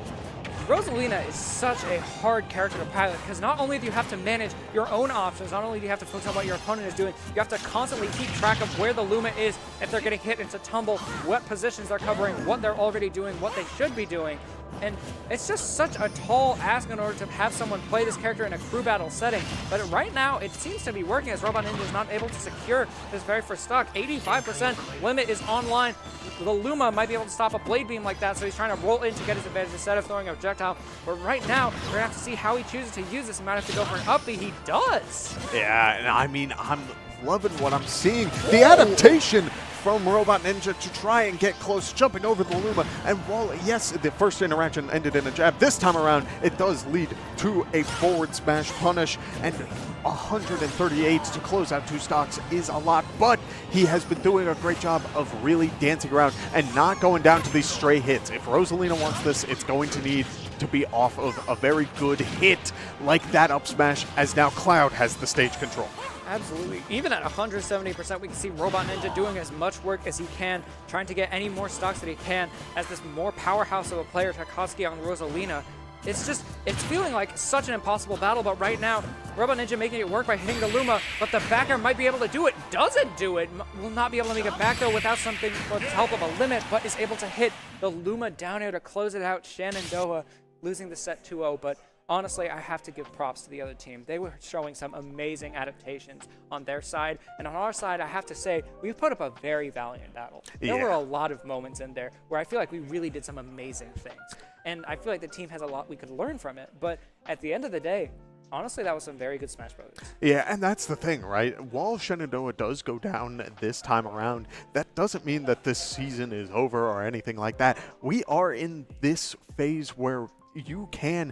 Speaker 3: Rosalina is such a hard character to pilot because not only do you have to manage your own options, not only do you have to focus on what your opponent is doing, you have to constantly keep track of where the Luma is, if they're getting hit into tumble, what positions they're covering, what they're already doing, what they should be doing. And it's just such a tall ask in order to have someone play this character in a crew battle setting. But right now, it seems to be working as Robotninja is not able to secure this very first stock. 85% limit is online. The Luma might be able to stop a blade beam like that, so he's trying to roll in to get his advantage instead of throwing a projectile. But right now, we're going to have to see how he chooses to use this. He might have to go for an up B. He does!
Speaker 2: Yeah, and I mean, I'm loving what I'm seeing. The adaptation from Robotninja to try and get close, jumping over the Luma, and while, yes, the first interaction ended in a jab, this time around, it does lead to a forward smash punish, and 138 to close out two stocks is a lot, but he has been doing a great job of really dancing around and not going down to these stray hits. If Rosalina wants this, it's going to need to be off of a very good hit like that up smash, as now Cloud has the stage control.
Speaker 3: Absolutely. Even at 170%, we can see Robotninja doing as much work as he can, trying to get any more stocks that he can as this more powerhouse of a player, Tarkovsky on Rosalina. It's feeling like such an impossible battle, but right now, Robotninja making it work by hitting the Luma, but the backer might be able to do it. Doesn't do it. Will not be able to make it back, though, without something with the help of a limit, but is able to hit the Luma down air to close it out. Shenandoah losing the set 2-0, but honestly, I have to give props to the other team. They were showing some amazing adaptations on their side. And on our side, I have to say, we put up a very valiant battle. There were a lot of moments in there where I feel like we really did some amazing things. And I feel like the team has a lot we could learn from it. But at the end of the day, honestly, that was some very good Smash Brothers.
Speaker 2: Yeah, and that's the thing, right? While Shenandoah does go down this time around, that doesn't mean that this season is over or anything like that. We are in this phase where you can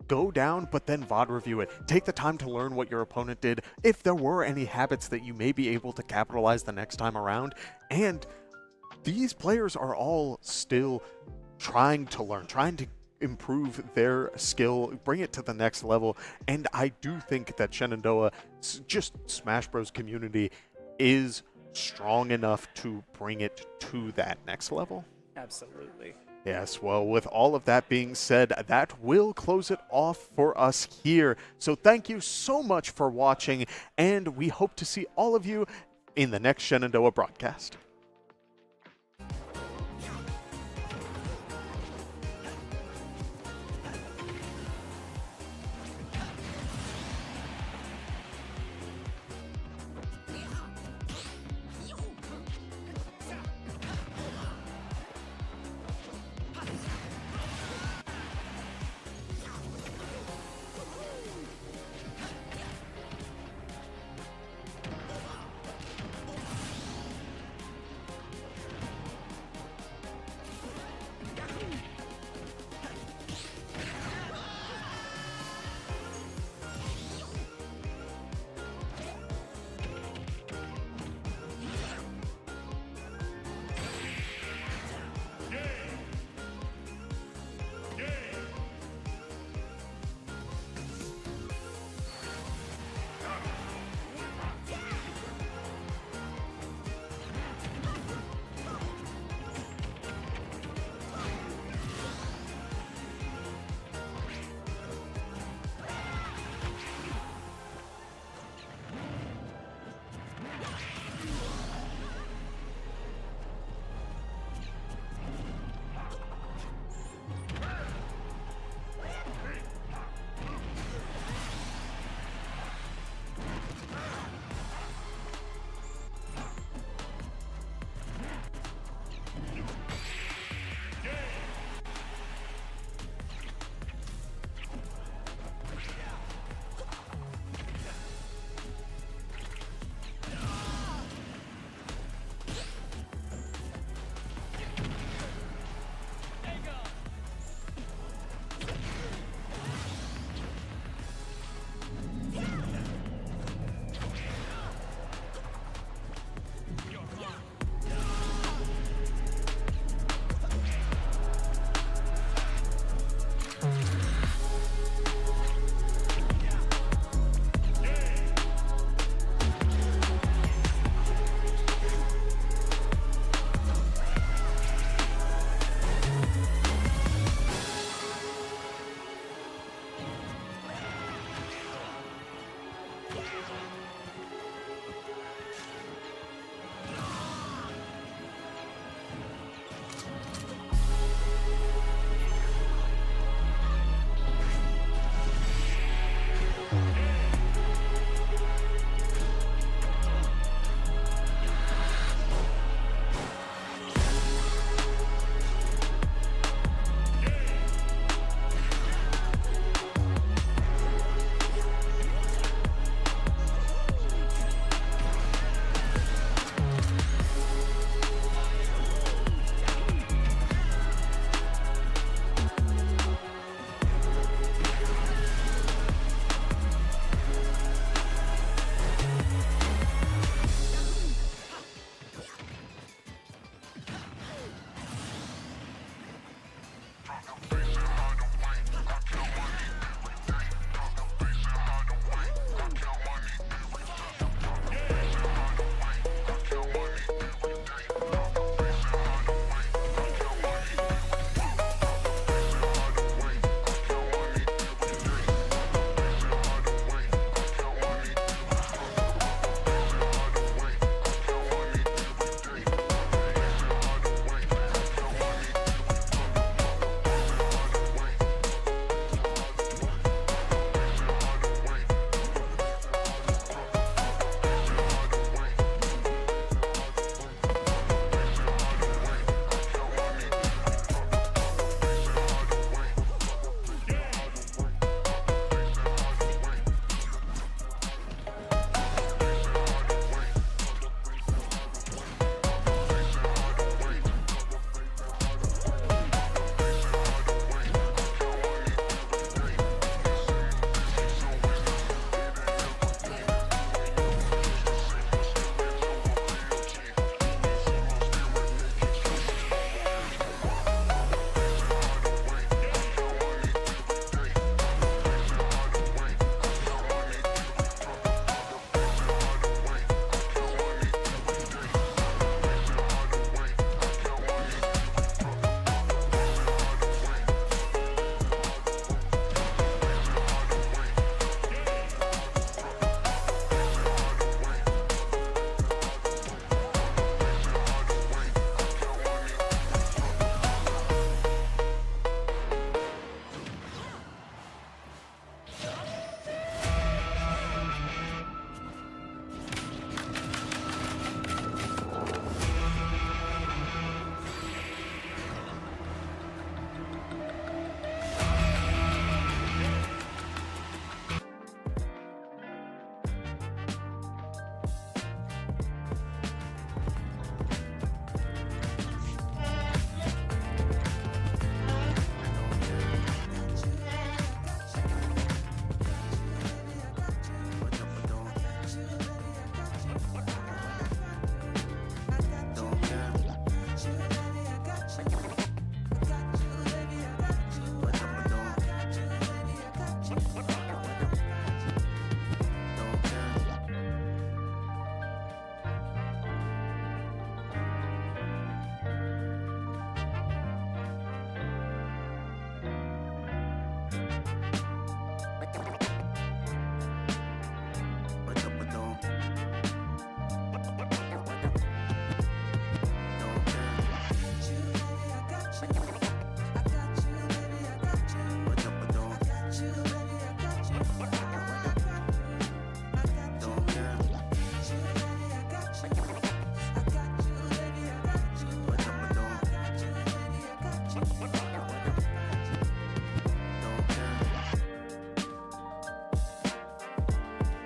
Speaker 2: go down, but then VOD review it. Take the time to learn what your opponent did, if there were any habits that you may be able to capitalize the next time around. And these players are all still trying to learn, trying to improve their skill, bring it to the next level. And I do think that Shenandoah, just Smash Bros community, is strong enough to bring it to that next level.
Speaker 3: Absolutely.
Speaker 2: Yes, well, with all of that being said, that will close it off for us here. So thank you so much for watching, and we hope to see all of you in the next Shenandoah broadcast.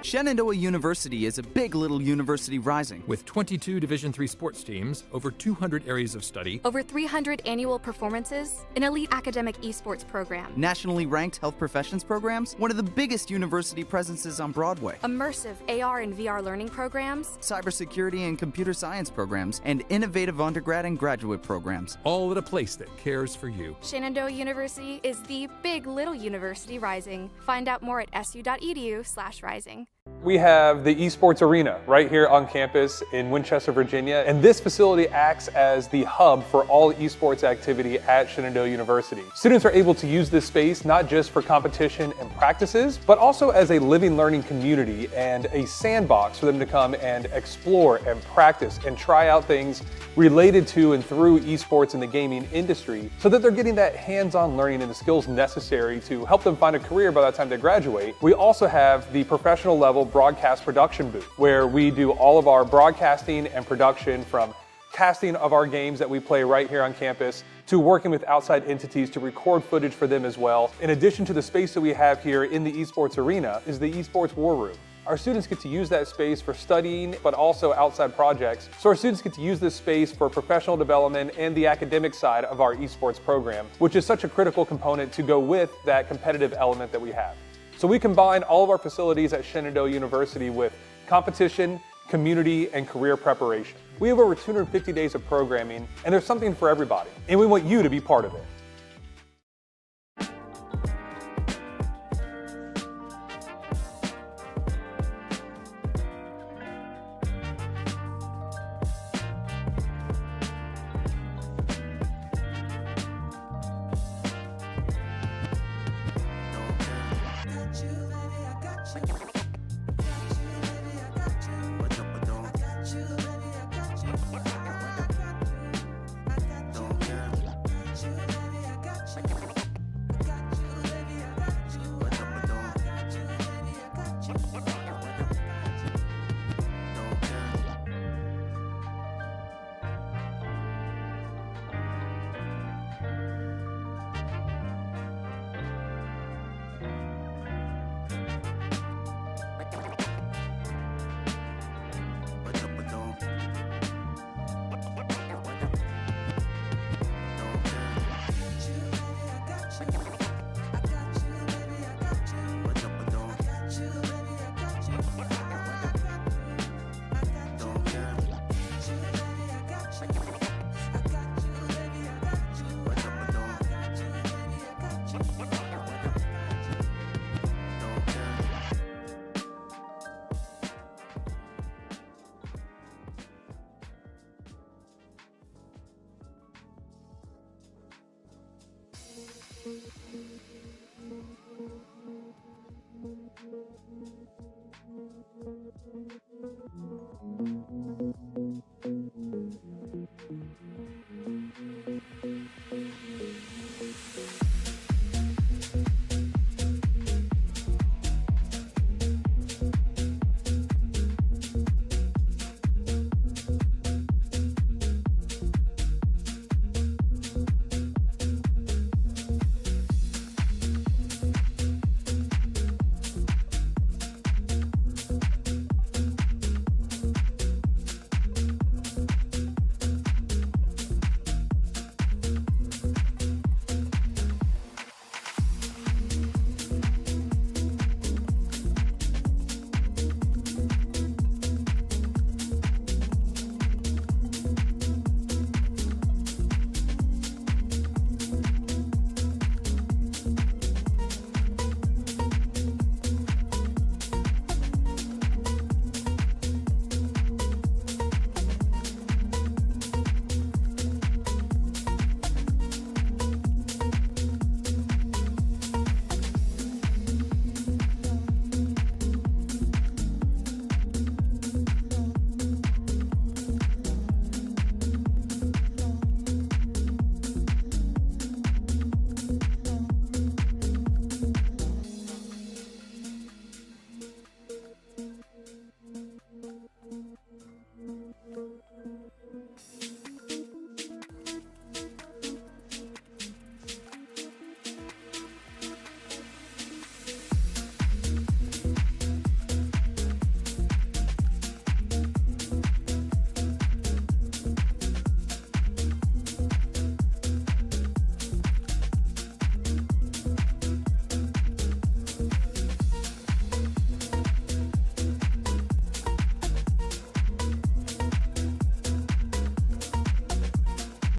Speaker 4: Shenandoah University is a big little university rising.
Speaker 5: With 22 Division III sports teams, over 200 areas of study,
Speaker 6: over 300 annual performances, an elite academic esports program,
Speaker 4: nationally ranked health professions programs, one of the biggest university presences on Broadway,
Speaker 6: immersive AR and VR learning programs,
Speaker 4: cybersecurity and computer science programs, and innovative undergrad and graduate programs.
Speaker 5: all at a place that cares for you.
Speaker 6: Shenandoah University is the big little university rising. Find out more at su.edu/rising.
Speaker 7: We have the Esports Arena right here on campus in Winchester, Virginia, and this facility acts as the hub for all esports activity at Shenandoah University. Students are able to use this space not just for competition and practices, but also as a living learning community and a sandbox for them to come and explore and practice and try out things related to and through esports in the gaming industry so that they're getting that hands-on learning and the skills necessary to help them find a career by the time they graduate. We also have the professional level broadcast production booth where we do all of our broadcasting and production, from casting of our games that we play right here on campus to working with outside entities to record footage for them as well. In addition to the space that we have here in the Esports Arena is the Esports War Room. Our students get to use that space for studying, but also outside projects. So our students get to use this space for professional development and the academic side of our esports program, which is such a critical component to go with that competitive element that we have. So we combine all of our facilities at Shenandoah University with competition, community, and career preparation. We have over 250 days of programming, and there's something for everybody, and we want you to be part of it.